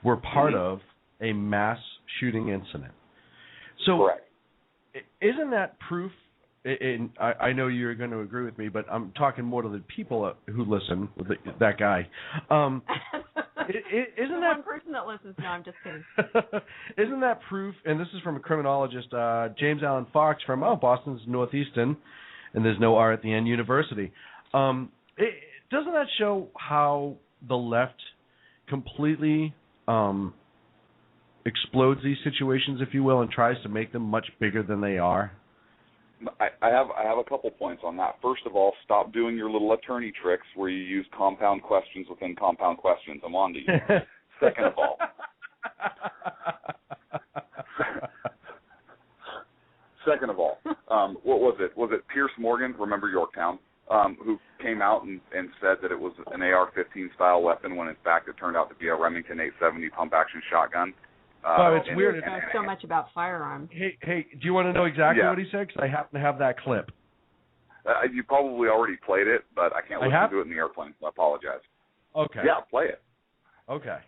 were part of a mass shooting incident. So, correct. Isn't that proof? And I know you're going to agree with me, but I'm talking more to the people who listen. That guy. Isn't that one person that listens? No, I'm just kidding. Isn't that proof? And this is from a criminologist, James Allen Fox from Boston's Northeastern, and there's no R at the end, University. Doesn't that show how the left completely explodes these situations, if you will, and tries to make them much bigger than they are? I have a couple points on that. First of all, stop doing your little attorney tricks where you use compound questions within compound questions. I'm on to you. Second of all, what was it? Was it Pierce Morgan? Remember Yorktown? Who came out and said that it was an AR-15 style weapon when in fact it turned out to be a Remington 870 pump action shotgun. It's weird. It knows so much about firearms. Hey, do you want to know exactly what he said? Because I happen to have that clip. You probably already played it, but I can't listen to it in the airplane, so I apologize. Okay. Yeah, play it. Okay.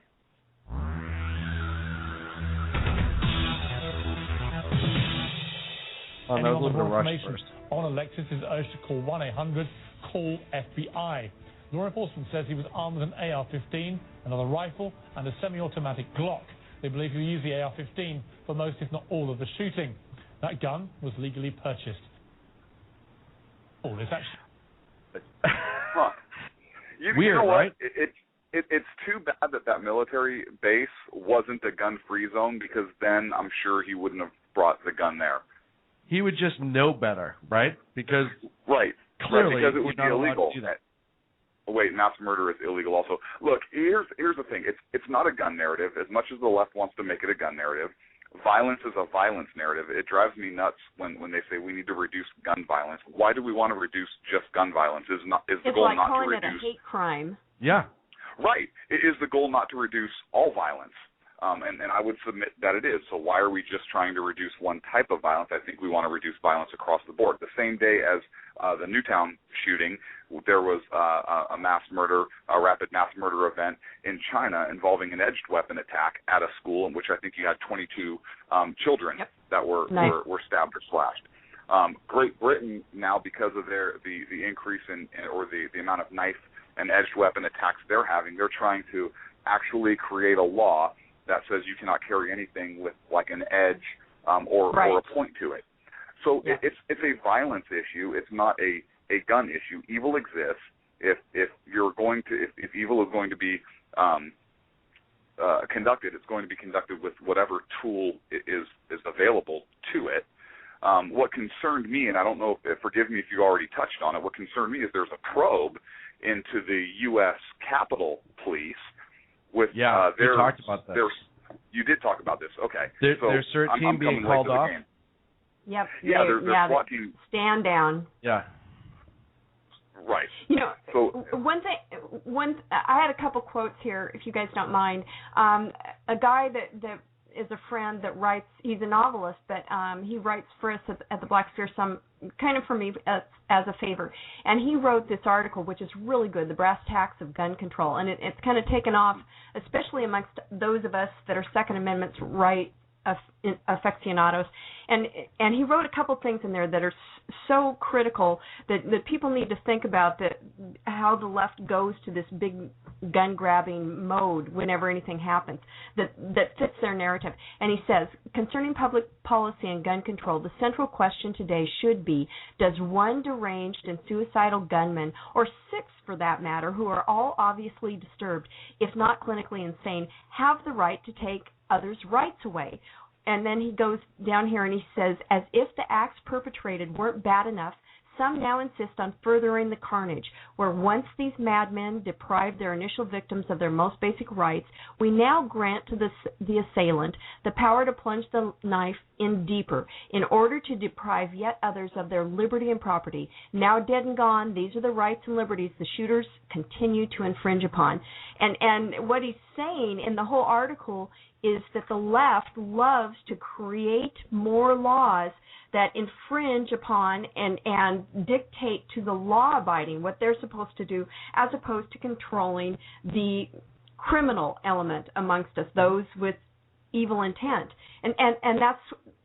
Anyone with more information on Alexis is urged to call 1-800-CALL-FBI. Law enforcement says he was armed with an AR-15, another rifle, and a semi-automatic Glock. They believe he used the AR-15 for most, if not all, of the shooting. That gun was legally purchased. It's actually weird, you know right? It's too bad that military base wasn't a gun-free zone, because then I'm sure he wouldn't have brought the gun there. He would just know better, right? Because clearly because it would be illegal. To do that. Wait, mass murder is illegal also. Look, here's the thing. It's not a gun narrative. As much as the left wants to make it a gun narrative, violence is a violence narrative. It drives me nuts when they say we need to reduce gun violence. Why do we want to reduce just gun violence? Is the goal like not to calling reduce? it a hate crime. Yeah. Right. It is the goal not to reduce all violence. And I would submit that it is. So why are we just trying to reduce one type of violence? I think we want to reduce violence across the board. The same day as the Newtown shooting, there was a rapid mass murder event in China involving an edged weapon attack at a school in which I think you had 22 children that were stabbed or slashed. Great Britain now, because of the increase in or the amount of knife and edged weapon attacks they're having, they're trying to actually create a law that says you cannot carry anything with like an edge or a point to it. So it's a violence issue. It's not a gun issue. Evil exists. If evil is going to be conducted, it's going to be conducted with whatever tool is available to it. What concerned me, and I don't know forgive me if you already touched on it, what concerned me is there's a probe into the U.S. Capitol Police. We talked about this. You did talk about this. Okay. There's certain team being called off. Yep. There's SWAT team. Stand down. Yeah. Right. You know, one thing. I had a couple quotes here, if you guys don't mind. A guy that is a friend that writes. He's a novelist, but he writes for us at the Black Sphere, some kind of for me as a favor. And he wrote this article, which is really good, "The Brass Tacks of Gun Control," and it's kind of taken off, especially amongst those of us that are Second Amendment right aficionados. And he wrote a couple things in there that are so critical that people need to think about, that how the left goes to this big gun grabbing mode whenever anything happens that fits their narrative. And he says, concerning public policy and gun control, the central question today should be, does one deranged and suicidal gunman, or six for that matter, who are all obviously disturbed, if not clinically insane, have the right to take others' rights away? And then he goes down here and he says, as if the acts perpetrated weren't bad enough, some now insist on furthering the carnage, where once these madmen deprived their initial victims of their most basic rights, we now grant to the assailant the power to plunge the knife in deeper in order to deprive yet others of their liberty and property. Now dead and gone, these are the rights and liberties the shooters continue to infringe upon. And what he's saying in the whole article is that the left loves to create more laws that infringe upon and dictate to the law-abiding what they're supposed to do, as opposed to controlling the criminal element amongst us, those with evil intent. And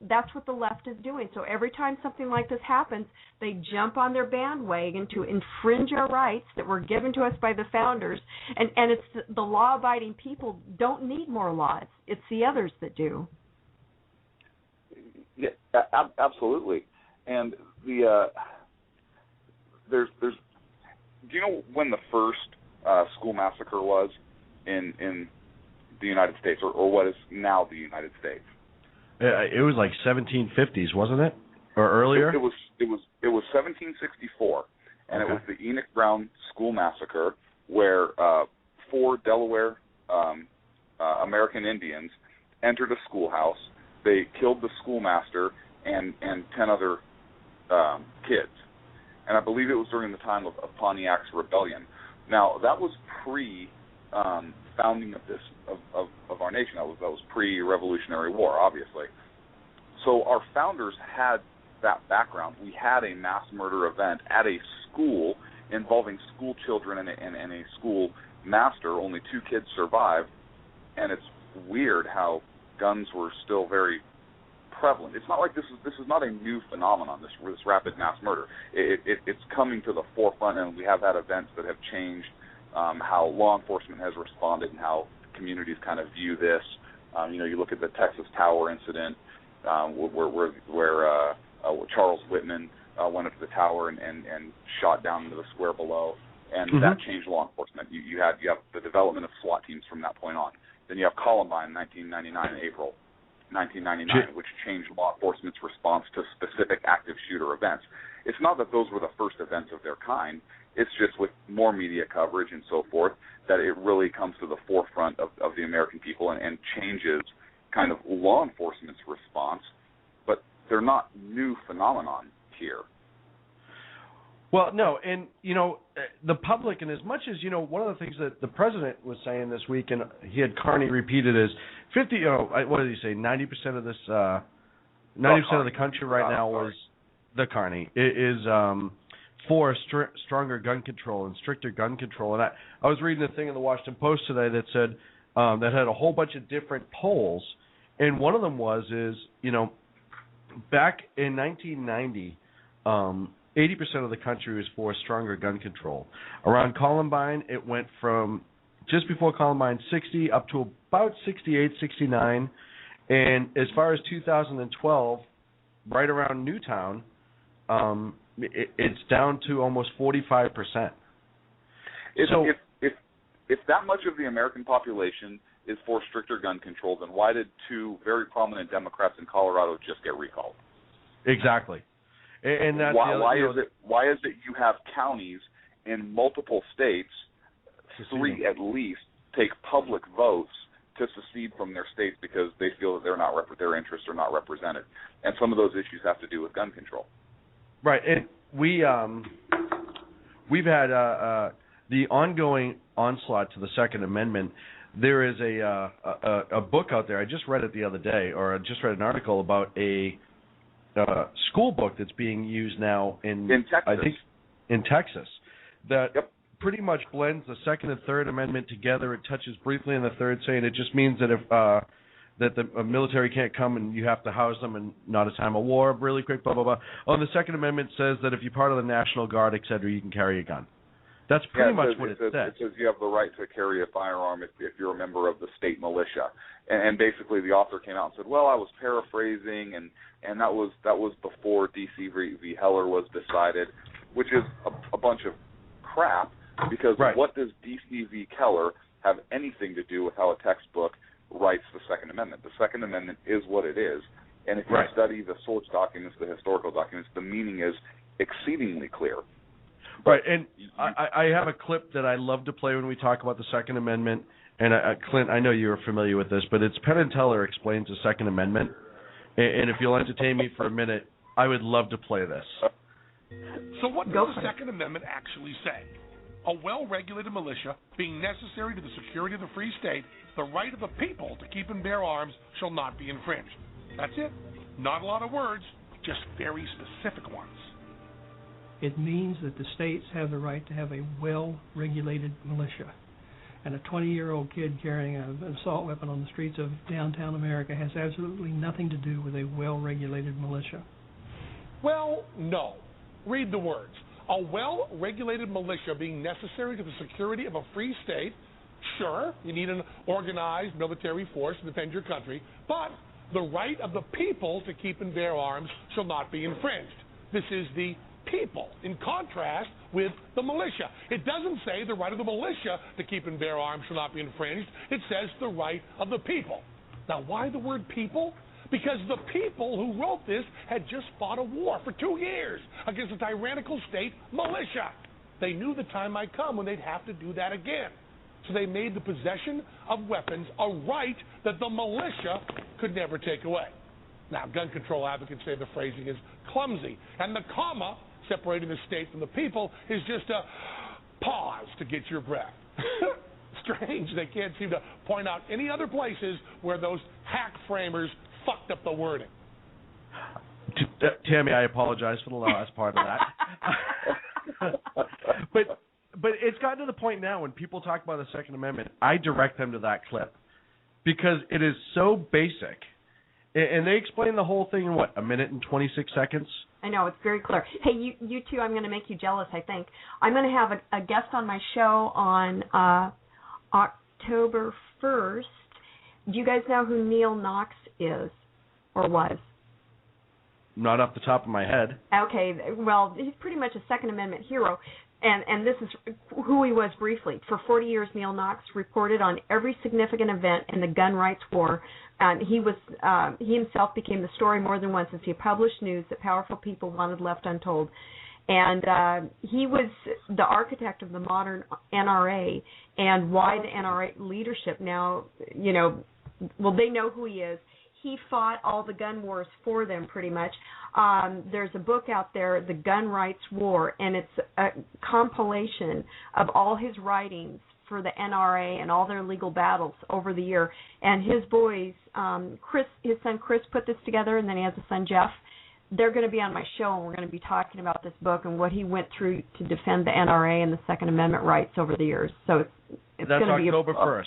that's what the left is doing. So every time something like this happens, they jump on their bandwagon to infringe our rights that were given to us by the founders. And it's the law-abiding people don't need more laws. It's the others that do. Yeah, absolutely. And there's do you know when the first school massacre was in the United States, or what is now the United States? It was like 1750s, wasn't it, or earlier? It was 1764, and okay. It was the Enoch Brown School Massacre, where 4 Delaware American Indians entered a schoolhouse. They killed the schoolmaster and 10 other kids, and I believe it was during the time of Pontiac's Rebellion. Now that was pre founding of our nation. That was pre-Revolutionary War, obviously. So our founders had that background. We had a mass murder event at a school involving school children and a school master. Only 2 kids survived, and it's weird how guns were still very prevalent. It's not like this is not a new phenomenon, this rapid mass murder. It's coming to the forefront, and we have had events that have changed how law enforcement has responded and how communities kind of view this. You look at the Texas Tower incident, where Charles Whitman went up to the tower and shot down into the square below, and that changed law enforcement. You have the development of SWAT teams from that point on. Then you have Columbine in 1999, April 1999, which changed law enforcement's response to specific active shooter events. It's not that those were the first events of their kind. It's just with more media coverage and so forth that it really comes to the forefront of the American people and changes kind of law enforcement's response. But they're not new phenomenon here. Well, no, and, the public, and as much as, one of the things that the president was saying this week, and he had Carney repeated, is 50, what did he say, 90% of this, 90% of the country right now was the Carney, is for stronger gun control and stricter gun control. And I was reading a thing in the Washington Post today that said, that had a whole bunch of different polls, and one of them is, back in 1990, 80% of the country was for stronger gun control. Around Columbine, it went from just before Columbine 60 up to about 68, 69. And as far as 2012, right around Newtown, it's down to almost 45%. If that much of the American population is for stricter gun control, then why did 2 very prominent Democrats in Colorado just get recalled? Exactly. And that's why is it you have counties in multiple states, 3 at least, take public votes to secede from their states because they feel that their interests are not represented, and some of those issues have to do with gun control. Right, and we've had the ongoing onslaught to the Second Amendment. There is a book out there. I just read it the other day, or I just read an article about a school book that's being used now in Texas. I think in Texas, that pretty much blends the Second and Third Amendment together. It touches briefly on the third, saying it just means that if that the military can't come and you have to house them and not a time of war, really quick, blah, blah, blah. Oh, and the Second Amendment says that if you're part of the National Guard, et cetera, you can carry a gun. That's pretty much what it says. It says you have the right to carry a firearm if you're a member of the state militia. And basically the author came out and said, well, I was paraphrasing, and that was before D.C. v. Heller was decided, which is a bunch of crap, because what does D.C. v. Keller have anything to do with how a textbook writes the Second Amendment? The Second Amendment is what it is, and if you study the source documents, the historical documents, the meaning is exceedingly clear. Right, and I have a clip that I love to play when we talk about the Second Amendment. And Clint, I know you're familiar with this, but it's Penn and Teller explains the Second Amendment. And if you'll entertain me for a minute, I would love to play this. So what does the Second Amendment actually say? A well-regulated militia being necessary to the security of the free state, the right of the people to keep and bear arms shall not be infringed. That's it. Not a lot of words, just very specific ones. It means that the states have the right to have a well-regulated militia. And a 20-year-old kid carrying an assault weapon on the streets of downtown America has absolutely nothing to do with a well-regulated militia. Well, no. Read the words. A well-regulated militia being necessary to the security of a free state. Sure, you need an organized military force to defend your country, but the right of the people to keep and bear arms shall not be infringed. This is the people, in contrast with the militia. It doesn't say the right of the militia to keep and bear arms shall not be infringed. It says the right of the people. Now, why the word people? Because the people who wrote this had just fought a war for 2 years against a tyrannical state militia. They knew the time might come when they'd have to do that again. So they made the possession of weapons a right that the militia could never take away. Now, gun control advocates say the phrasing is clumsy, and the comma separating the state from the people is just a pause to get your breath. Strange, they can't seem to point out any other places where those hack framers fucked up the wording. Tammy, I apologize for the last part of that. But it's gotten to the point now when people talk about the Second Amendment, I direct them to that clip because it is so basic. And they explain the whole thing in, what, a minute and 26 seconds? I know, it's very clear. Hey, you two, I'm going to make you jealous, I think. I'm going to have a guest on my show on October 1st. Do you guys know who Neil Knox is or was? Not off the top of my head. Okay, well, he's pretty much a Second Amendment hero. And this is who he was briefly. For 40 years, Neil Knox reported on every significant event in the gun rights war. He himself became the story more than once as he published news that powerful people wanted left untold. And he was the architect of the modern NRA and why the NRA leadership now, they know who he is. He fought all the gun wars for them pretty much. There's a book out there, The Gun Rights War, and it's a compilation of all his writings for the NRA and all their legal battles over the year. And his boys, his son Chris put this together, and then he has a son Jeff. They're going to be on my show, and we're going to be talking about this book and what he went through to defend the NRA and the Second Amendment rights over the years. So it's That's going to be October 1st.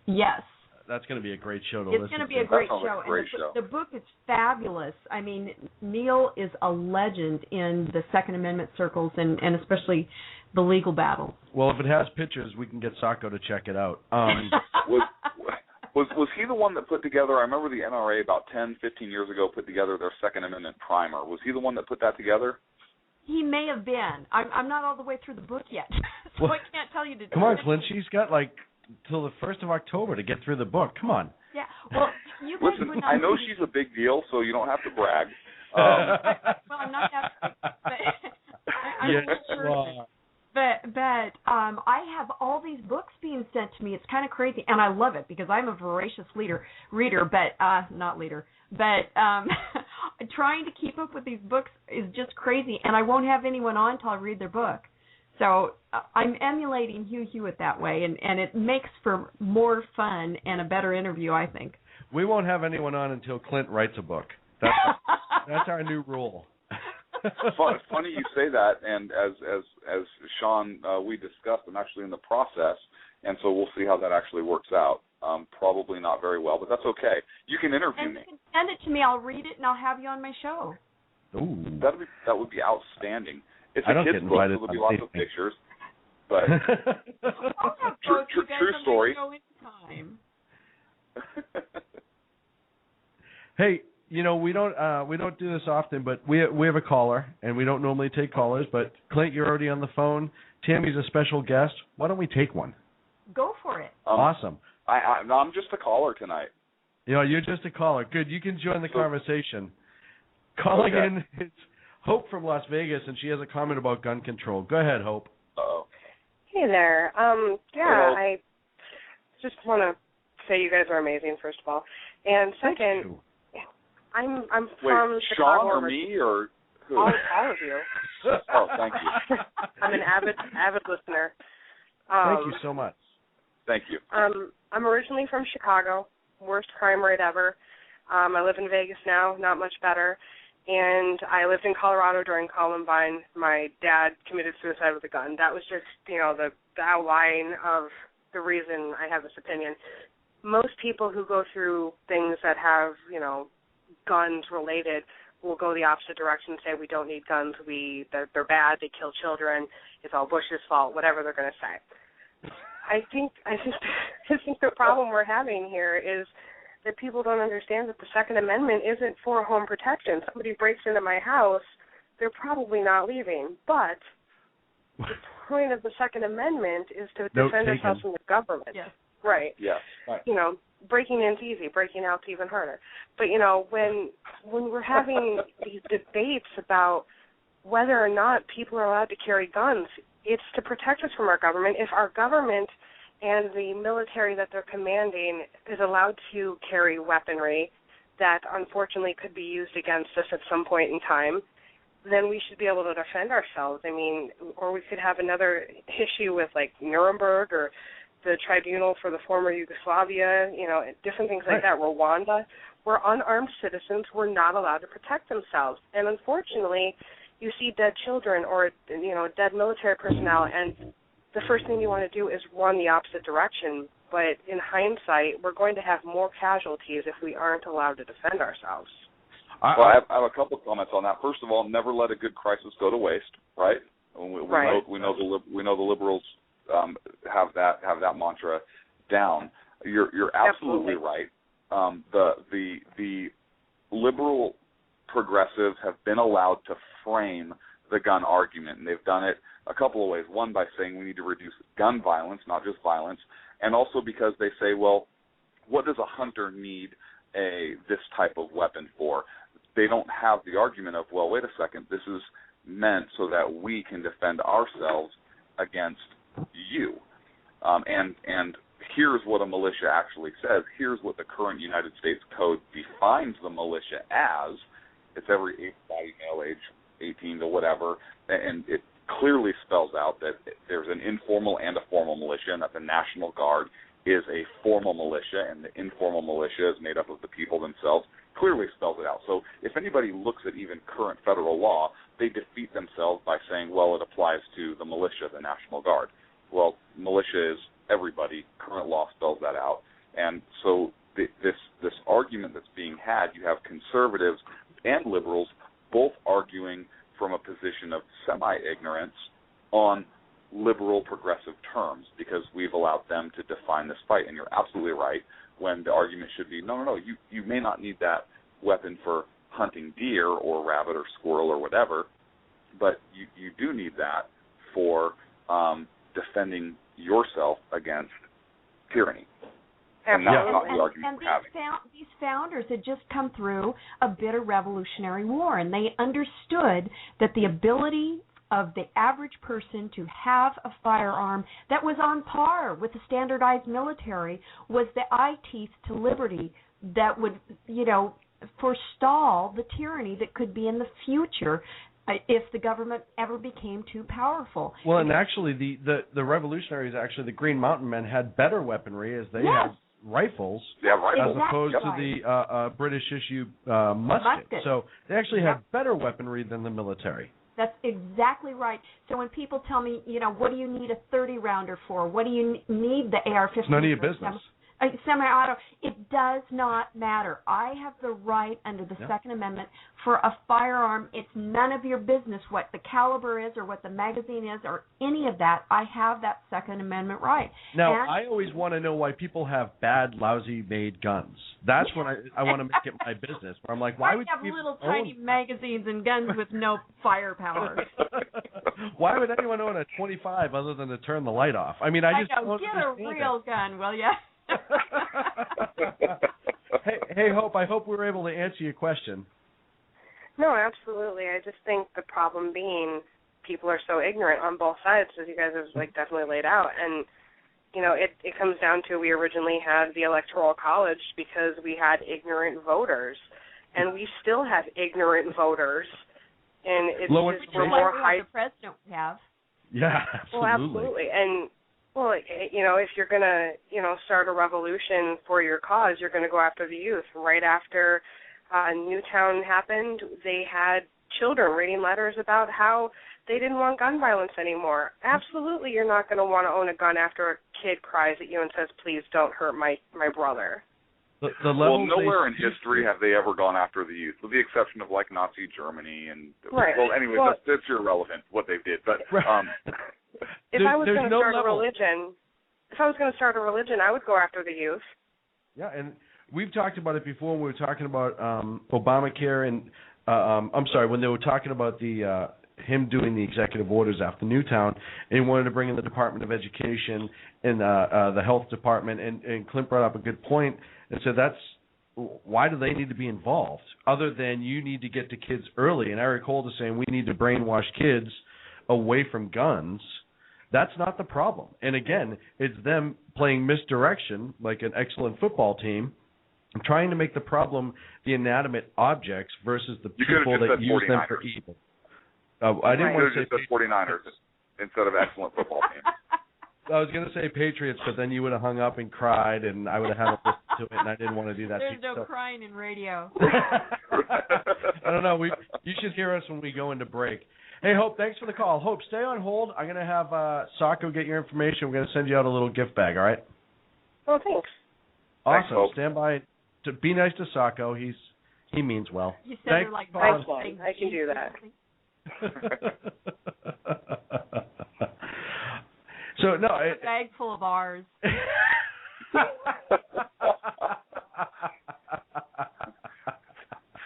Yes. That's going to be a great show to listen to. It's going to be a great show. The book is fabulous. I mean, Neil is a legend in the Second Amendment circles and especially the legal battles. Well, if it has pictures, we can get Sacco to check it out. Was he the one that put together, I remember the NRA about 10, 15 years ago put together their Second Amendment primer. Was he the one that put that together? He may have been. I'm not all the way through the book yet, so I can't tell you to Come on, Clint. She's got till the 1st of October to get through the book. Come on. Yeah. Well, you guys Listen, would not I know she's a big deal, so you don't have to brag. Well, I'm not that, but I'm yes, sure. But I have all these books being sent to me. It's kind of crazy, and I love it because I'm a voracious reader, but not leader. But trying to keep up with these books is just crazy, and I won't have anyone on until I read their book. So I'm emulating Hugh Hewitt that way, and it makes for more fun and a better interview, I think. We won't have anyone on until Clint writes a book. That's our new rule. Funny you say that, and as Sean, we discussed, I'm actually in the process, and so we'll see how that actually works out. Probably not very well, but that's okay. You can interview me. You can send it to me. I'll read it, and I'll have you on my show. Ooh. That would be outstanding. It's I don't a get kid's book, so invited there'll be on lots of pictures. But true story. Hey, we don't do this often, but we have a caller, and we don't normally take callers. But Clint, you're already on the phone. Tammy's a special guest. Why don't we take one? Go for it. Awesome. I'm just a caller tonight. You're just a caller. Good. You can join the conversation. Calling in, it's Hope from Las Vegas, and she has a comment about gun control. Go ahead, Hope. Uh-oh. Hey there. Hello. I just want to say you guys are amazing, first of all. And second, I'm from Chicago. Sean or me or who? All of you. Oh, thank you. I'm an avid listener. Thank you so much. Thank you. I'm originally from Chicago. Worst crime rate ever. I live in Vegas now, not much better. And I lived in Colorado during Columbine. My dad committed suicide with a gun. That was just, the outline of the reason I have this opinion. Most people who go through things that have, guns related will go the opposite direction and say we don't need guns, they're bad, they kill children, it's all Bush's fault, whatever they're going to say. I think the problem we're having here is that people don't understand that the Second Amendment isn't for home protection. Somebody breaks into my house, they're probably not leaving. But the point of the Second Amendment is to defend ourselves from the government. Yes. Right. Yeah. Right. Breaking in's easy, breaking out's even harder. But, when we're having these debates about whether or not people are allowed to carry guns, it's to protect us from our government. If our government and the military that they're commanding is allowed to carry weaponry that unfortunately could be used against us at some point in time, then we should be able to defend ourselves. Or we could have another issue with like Nuremberg or the Tribunal for the former Yugoslavia, different things like that, Rwanda, where unarmed citizens were not allowed to protect themselves. And unfortunately, you see dead children or, dead military personnel, and the first thing you want to do is run the opposite direction. But in hindsight, we're going to have more casualties if we aren't allowed to defend ourselves. Well, I have a couple of comments on that. First of all, never let a good crisis go to waste, right? We know the liberals have that mantra down. You're absolutely right. The liberal progressives have been allowed to frame the gun argument, and they've done it a couple of ways. One, by saying we need to reduce gun violence, not just violence, and also because they say, well, what does a hunter need this type of weapon for? They don't have the argument of, well, wait a second, this is meant so that we can defend ourselves against you. And here's what a militia actually says. Here's what the current United States Code defines the militia as. It's every able-bodied male age 18 to whatever, and it clearly spells out that there's an informal and a formal militia, and that the National Guard is a formal militia, and the informal militia is made up of the people themselves. Clearly spells it out. So if anybody looks at even current federal law, they defeat themselves by saying, well, it applies to the militia, the National Guard. Well, militia is everybody. Current law spells that out. And so this argument that's being had, you have conservatives and liberals both arguing from a position of semi-ignorance on liberal progressive terms, because we've allowed them to define this fight. And you're absolutely right when the argument should be, no, you may not need that weapon for hunting deer or rabbit or squirrel or whatever, but you do need that for defending yourself against tyranny. And that's not the argument we're having. These founders had just come through a bitter Revolutionary War, and they understood that the ability of the average person to have a firearm that was on par with the standardized military was the eye teeth to liberty that would, forestall the tyranny that could be in the future if the government ever became too powerful. Well, and actually, the revolutionaries, the Green Mountain Men had better weaponry, as they had rifles, as opposed to the British issue musket. So they actually had better weaponry than the military. That's exactly right. So when people tell me, what do you need a 30-rounder for? What do you need the AR-15 It's none of your business. Semi-auto, it does not matter. I have the right under the Second Amendment for a firearm. It's none of your business what the caliber is or what the magazine is or any of that. I have that Second Amendment right. Now, I always want to know why people have bad, lousy-made guns. That's when I want to make it my business. Where I'm like, why would you have people little tiny magazines and guns with no firepower? Why would anyone own a 25 other than to turn the light off? I mean, I just don't get a real gun, will ya? Hey, Hope, I hope we were able to answer your question. No, absolutely. I just think the problem being people are so ignorant on both sides, as you guys have definitely laid out. And, it comes down to we originally had the Electoral College because we had ignorant voters. And we still have ignorant voters. And it's just we're more high. The president would have. Yeah, absolutely. Well, absolutely. And, if you're going to, start a revolution for your cause, you're going to go after the youth. Right after Newtown happened, they had children reading letters about how they didn't want gun violence anymore. Absolutely, you're not going to want to own a gun after a kid cries at you and says, please don't hurt my brother. Nowhere in history have they ever gone after the youth, with the exception of Nazi Germany and right. Well, anyway, that's irrelevant what they did. But if I was going to start a religion, I would go after the youth. Yeah, and we've talked about it before. When we were talking about Obamacare, and I'm sorry, when they were talking about the him doing the executive orders after Newtown, and he wanted to bring in the Department of Education and the Health Department, and Clint brought up a good point and said why do they need to be involved other than you need to get to kids early? And Eric Holder saying we need to brainwash kids away from guns. That's not the problem. And again, it's them playing misdirection like an excellent football team, trying to make the problem the inanimate objects versus the people that use them for evil. I didn't want to say 49ers instead of excellent football team. I was going to say Patriots, but then you would have hung up and cried, and I would have had to listen to it, and I didn't want to do that. There's no crying in radio. I don't know. You should hear us when we go into break. Hey, Hope, thanks for the call. Hope, stay on hold. I'm going to have Sacco get your information. We're going to send you out a little gift bag, all right? Oh, thanks. Awesome. Thanks, stand by. Be nice to Sacco. He means well. You said they're like I can do that. So no, a bag full of ours.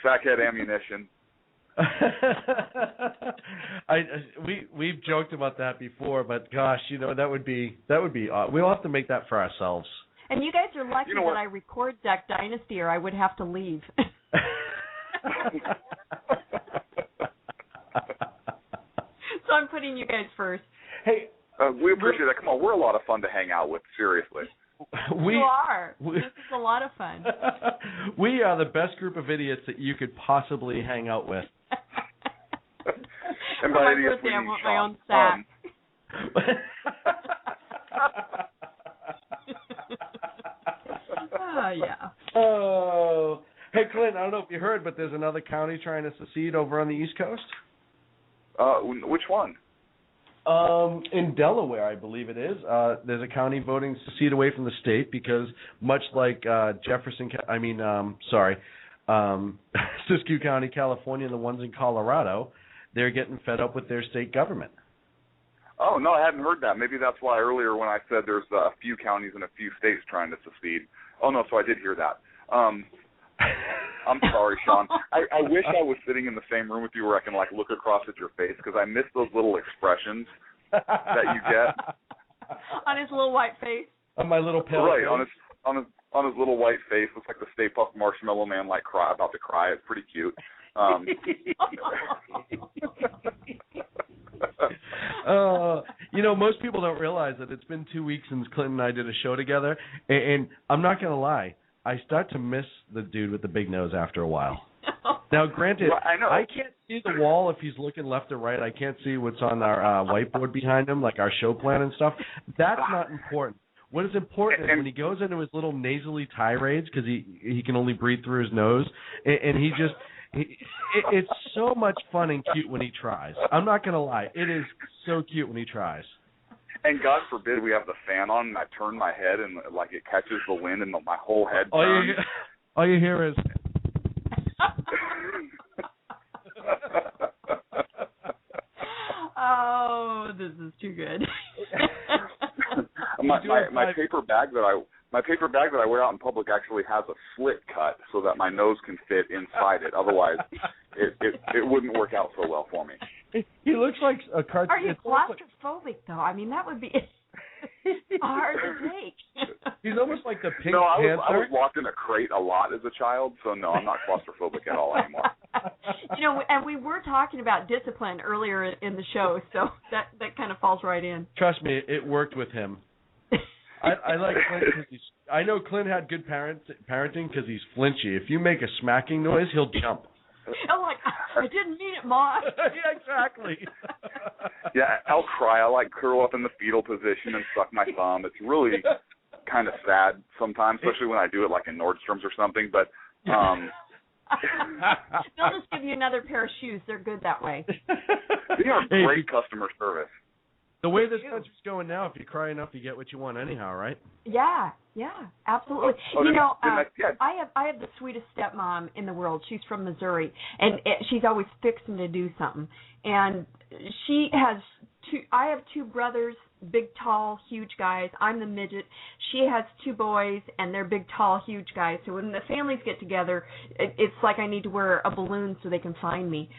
Sackhead ammunition. We've joked about that before, but gosh, that would be we'll have to make that for ourselves. And you guys are lucky that I record Duck Dynasty, or I would have to leave. So I'm putting you guys first. Hey, we appreciate that. Come on, we're a lot of fun to hang out with. Seriously. You are. This is a lot of fun. We are the best group of idiots that you could possibly hang out with. And by idiots, we I mean want Sean. my own sack. Oh, yeah. Oh. Hey, Clint, I don't know if you heard, but there's another county trying to secede over on the East Coast. Which one? In Delaware, I believe it is. There's a county voting to secede away from the state because, much like Siskiyou County, California, and the ones in Colorado, they're getting fed up with their state government. Oh, no, I hadn't heard that. Maybe that's why earlier when I said there's a few counties and a few states trying to secede. Oh, no, so I did hear that. I'm sorry, Sean. I wish I was sitting in the same room with you where I can look across at your face because I miss those little expressions that you get. On his little white face. On my little pale right, face. on his little white face. Looks like the Stay Puft Marshmallow Man about to cry. It's pretty cute. Most people don't realize that it's been 2 weeks since Clint and I did a show together, and I'm not going to lie, I start to miss the dude with the big nose after a while. Now, granted, I can't see the wall if he's looking left or right. I can't see what's on our whiteboard behind him, like our show plan and stuff. That's not important. What is important is when he goes into his little nasally tirades, because he can only breathe through his nose, and he just... it's so much fun and cute when he tries. I'm not going to lie. It is so cute when he tries. And God forbid we have the fan on and I turn my head and it catches the wind and my whole head all turns. All you hear is... Oh, this is too good. my paper bag that I wear out in public actually has a slit cut so that my nose can fit inside it. Otherwise, it wouldn't work out so well for me. He looks like a cartoon. Are you claustrophobic, though? I mean, that would be hard to take. He's almost like the Pink Panther. I was locked in a crate a lot as a child, so no, I'm not claustrophobic at all anymore. And we were talking about discipline earlier in the show, so that kind of falls right in. Trust me, it worked with him. I like Clint because I know Clint had good parenting because he's flinchy. If you make a smacking noise, he'll jump. I'm like, I didn't mean it, Ma. Yeah, exactly. Yeah, I'll cry. I curl up in the fetal position and suck my thumb. It's really kind of sad sometimes, especially when I do it in Nordstrom's or something. But they'll just give you another pair of shoes. They're good that way. They are great customer service. The way this country's going now, if you cry enough, you get what you want anyhow, right? Yeah, absolutely. I have the sweetest stepmom in the world. She's from Missouri, and she's always fixing to do something. And I have two brothers, big, tall, huge guys. I'm the midget. She has two boys, and they're big, tall, huge guys. So when the families get together, it's like I need to wear a balloon so they can find me,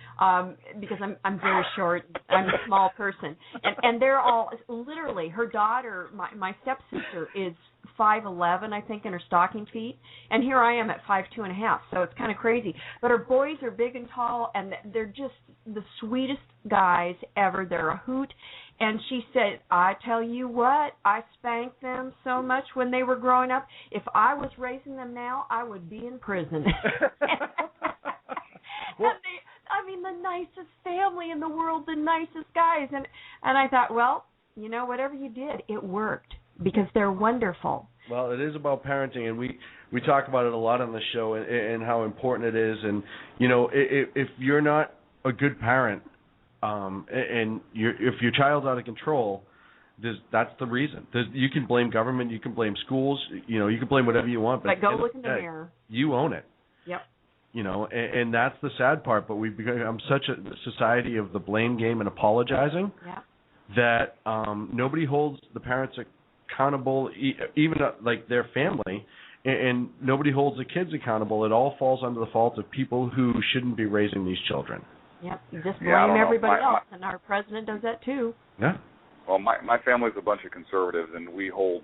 because I'm very short. I'm a small person, and they're all literally. Her daughter, my stepsister, is 5'11", I think, in her stocking feet, and here I am at 5'2.5". So it's kind of crazy. But her boys are big and tall, and they're just the sweetest guys ever. They're a hoot. And she said, I tell you what, I spanked them so much when they were growing up. If I was raising them now, I would be in prison. And the nicest family in the world, the nicest guys. And I thought, well, whatever you did, it worked because they're wonderful. Well, it is about parenting, and we talk about it a lot on the show and how important it is. And, if you're not a good parent, and if your child's out of control, that's the reason. You can blame government, you can blame schools, you can blame whatever you want. But go look in the mirror. You own it. Yep. And that's the sad part. But we've become such a society of the blame game and apologizing that nobody holds the parents accountable, even their family, and nobody holds the kids accountable. It all falls under the fault of people who shouldn't be raising these children. Yep, you just blame everybody else, and our president does that too. Yeah. Well, my family's a bunch of conservatives, and we hold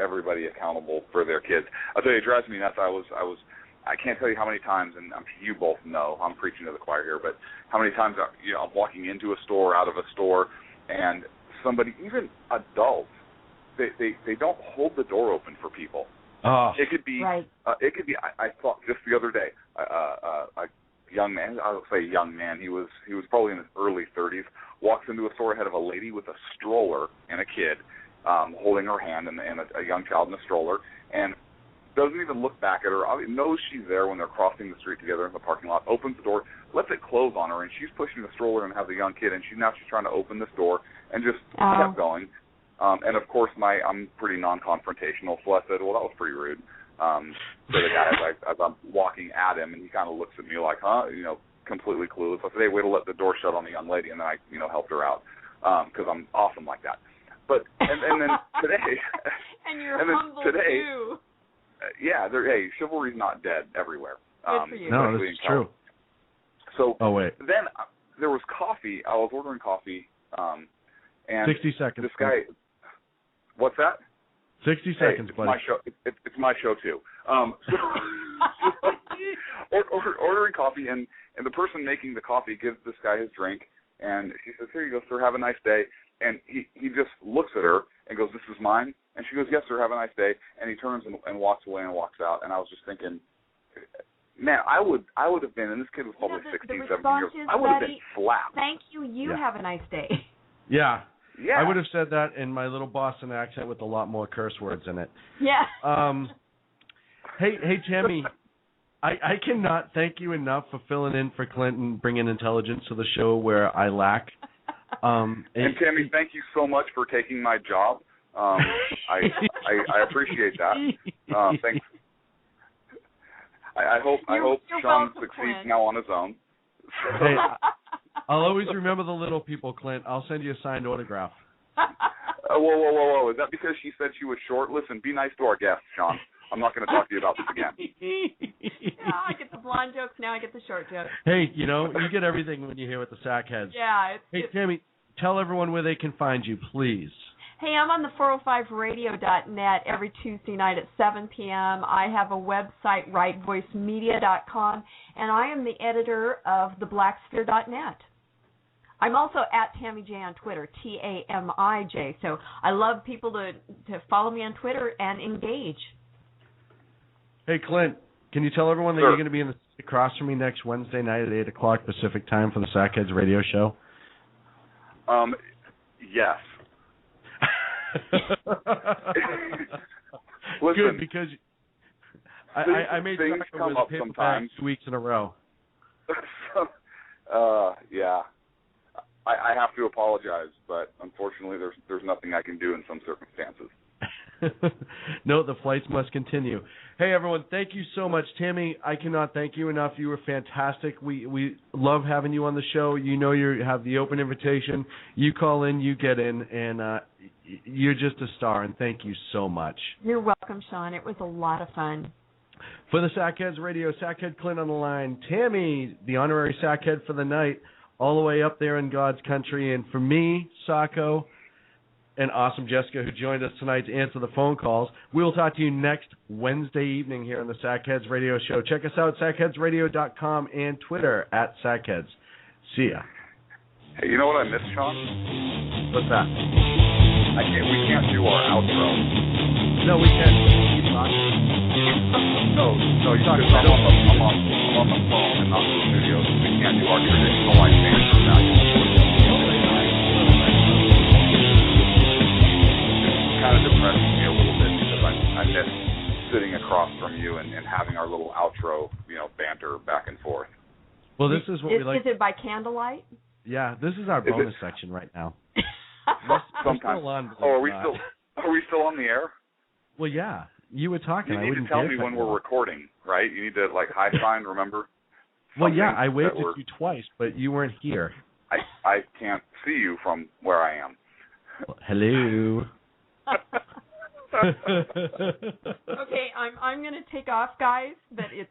everybody accountable for their kids. I'll tell you, it drives me nuts. I can't tell you how many times, and you both know, I'm preaching to the choir here, but how many times I'm walking into a store, out of a store, and somebody, even adults, they don't hold the door open for people. Oh. It could be. Right. It could be. I thought just the other day, a young man. I would say young man. He was probably in his early 30s. Walks into a store ahead of a lady with a stroller and a kid, holding her hand, and a young child in a stroller, and doesn't even look back at her. Knows she's there when they're crossing the street together in the parking lot. Opens the door, lets it close on her, and she's pushing the stroller and has a young kid, and she's trying to open this door, and just kept going. And of course, I'm pretty non-confrontational, so I said, "Well, that was pretty rude." So the guy, as I'm walking at him, and he kind of looks at me like, "Huh?" Completely clueless. I said, "Hey, way to let the door shut on the young lady," and then I, helped her out because I'm awesome like that. But and then today, and you're humble today, too. Hey, chivalry's not dead everywhere. Good for you. No, this is true. So then there was coffee. I was ordering coffee, and 60 seconds. This guy, what's that? 60 seconds, it's buddy. My show. It's my show too. Ordering coffee, and the person making the coffee gives this guy his drink, and she says, "Here you go, sir. Have a nice day." And he just looks at her and goes, "This is mine?" And she goes, "Yes, sir. Have a nice day." And he turns and walks away and walks out. And I was just thinking, man, I would have been, and this kid was probably 16, 17 years old. I would have been slapped. Thank you. Have a nice day. Yeah. Yeah. I would have said that in my little Boston accent with a lot more curse words in it. Yeah. Hey, Tammy, I cannot thank you enough for filling in for Clinton, bringing intelligence to the show where I lack. And Tammy, thank you so much for taking my job. I appreciate that. Thanks. I hope Sean succeeds now on his own. Hey, I'll always remember the little people, Clint. I'll send you a signed autograph. Whoa. Is that because she said she was short? Listen, be nice to our guests, Sean. I'm not going to talk to you about this again. I get the blonde jokes, now I get the short jokes. Hey, you get everything when you're here with the Sackheads. Yeah. Hey, Tammy, tell everyone where they can find you, please. Hey, I'm on the 405radio.net every Tuesday night at 7 p.m. I have a website, rightvoicemedia.com, and I am the editor of theblacksphere.net. I'm also at Tammy J on Twitter, Tamij. So I love people to follow me on Twitter and engage. Hey, Clint, can you tell everyone that Sure. you're going to be in the across from me next Wednesday night at 8 o'clock Pacific time for the Sackheads radio show? Yes. Listen, good, because I made things Saco come with up a paper bag sometimes. 2 weeks in a row. Yeah. I have to apologize, but unfortunately there's nothing I can do in some circumstances. No, the flights must continue. Hey, everyone, thank you so much. Tammy, I cannot thank you enough. You were fantastic. We love having you on the show. You know you have the open invitation. You call in, you get in, and you're just a star, and thank you so much. You're welcome, Sean. It was a lot of fun. For the Sackheads Radio, Sackhead Clint on the line. Tammy, the honorary Sackhead for the night, all the way up there in God's country. And for me, Saco, and awesome Jessica, who joined us tonight to answer the phone calls. We will talk to you next Wednesday evening here on the Sackheads Radio Show. Check us out at sackheadsradio.com and Twitter at Sackheads. See ya. Hey, you know what I missed, Sean? What's that? We can't do our outro. No, we can't. Keep talking. No, I'm on the phone and not in the studio, so we can't do our traditional like banter value. Kind of depressing me a little bit because I miss sitting across from you and having our little outro, banter back and forth. Well, this is what we like. Is it by candlelight? Yeah, this is our bonus section right now. Sometimes. Are we still on the air? Well, yeah. You were talking. You need to tell me when we're recording, right? You need to high sign. Remember? Well, yeah. I waved at you twice, but you weren't here. I can't see you from where I am. Well, hello. Okay, I'm going to take off, guys, but it's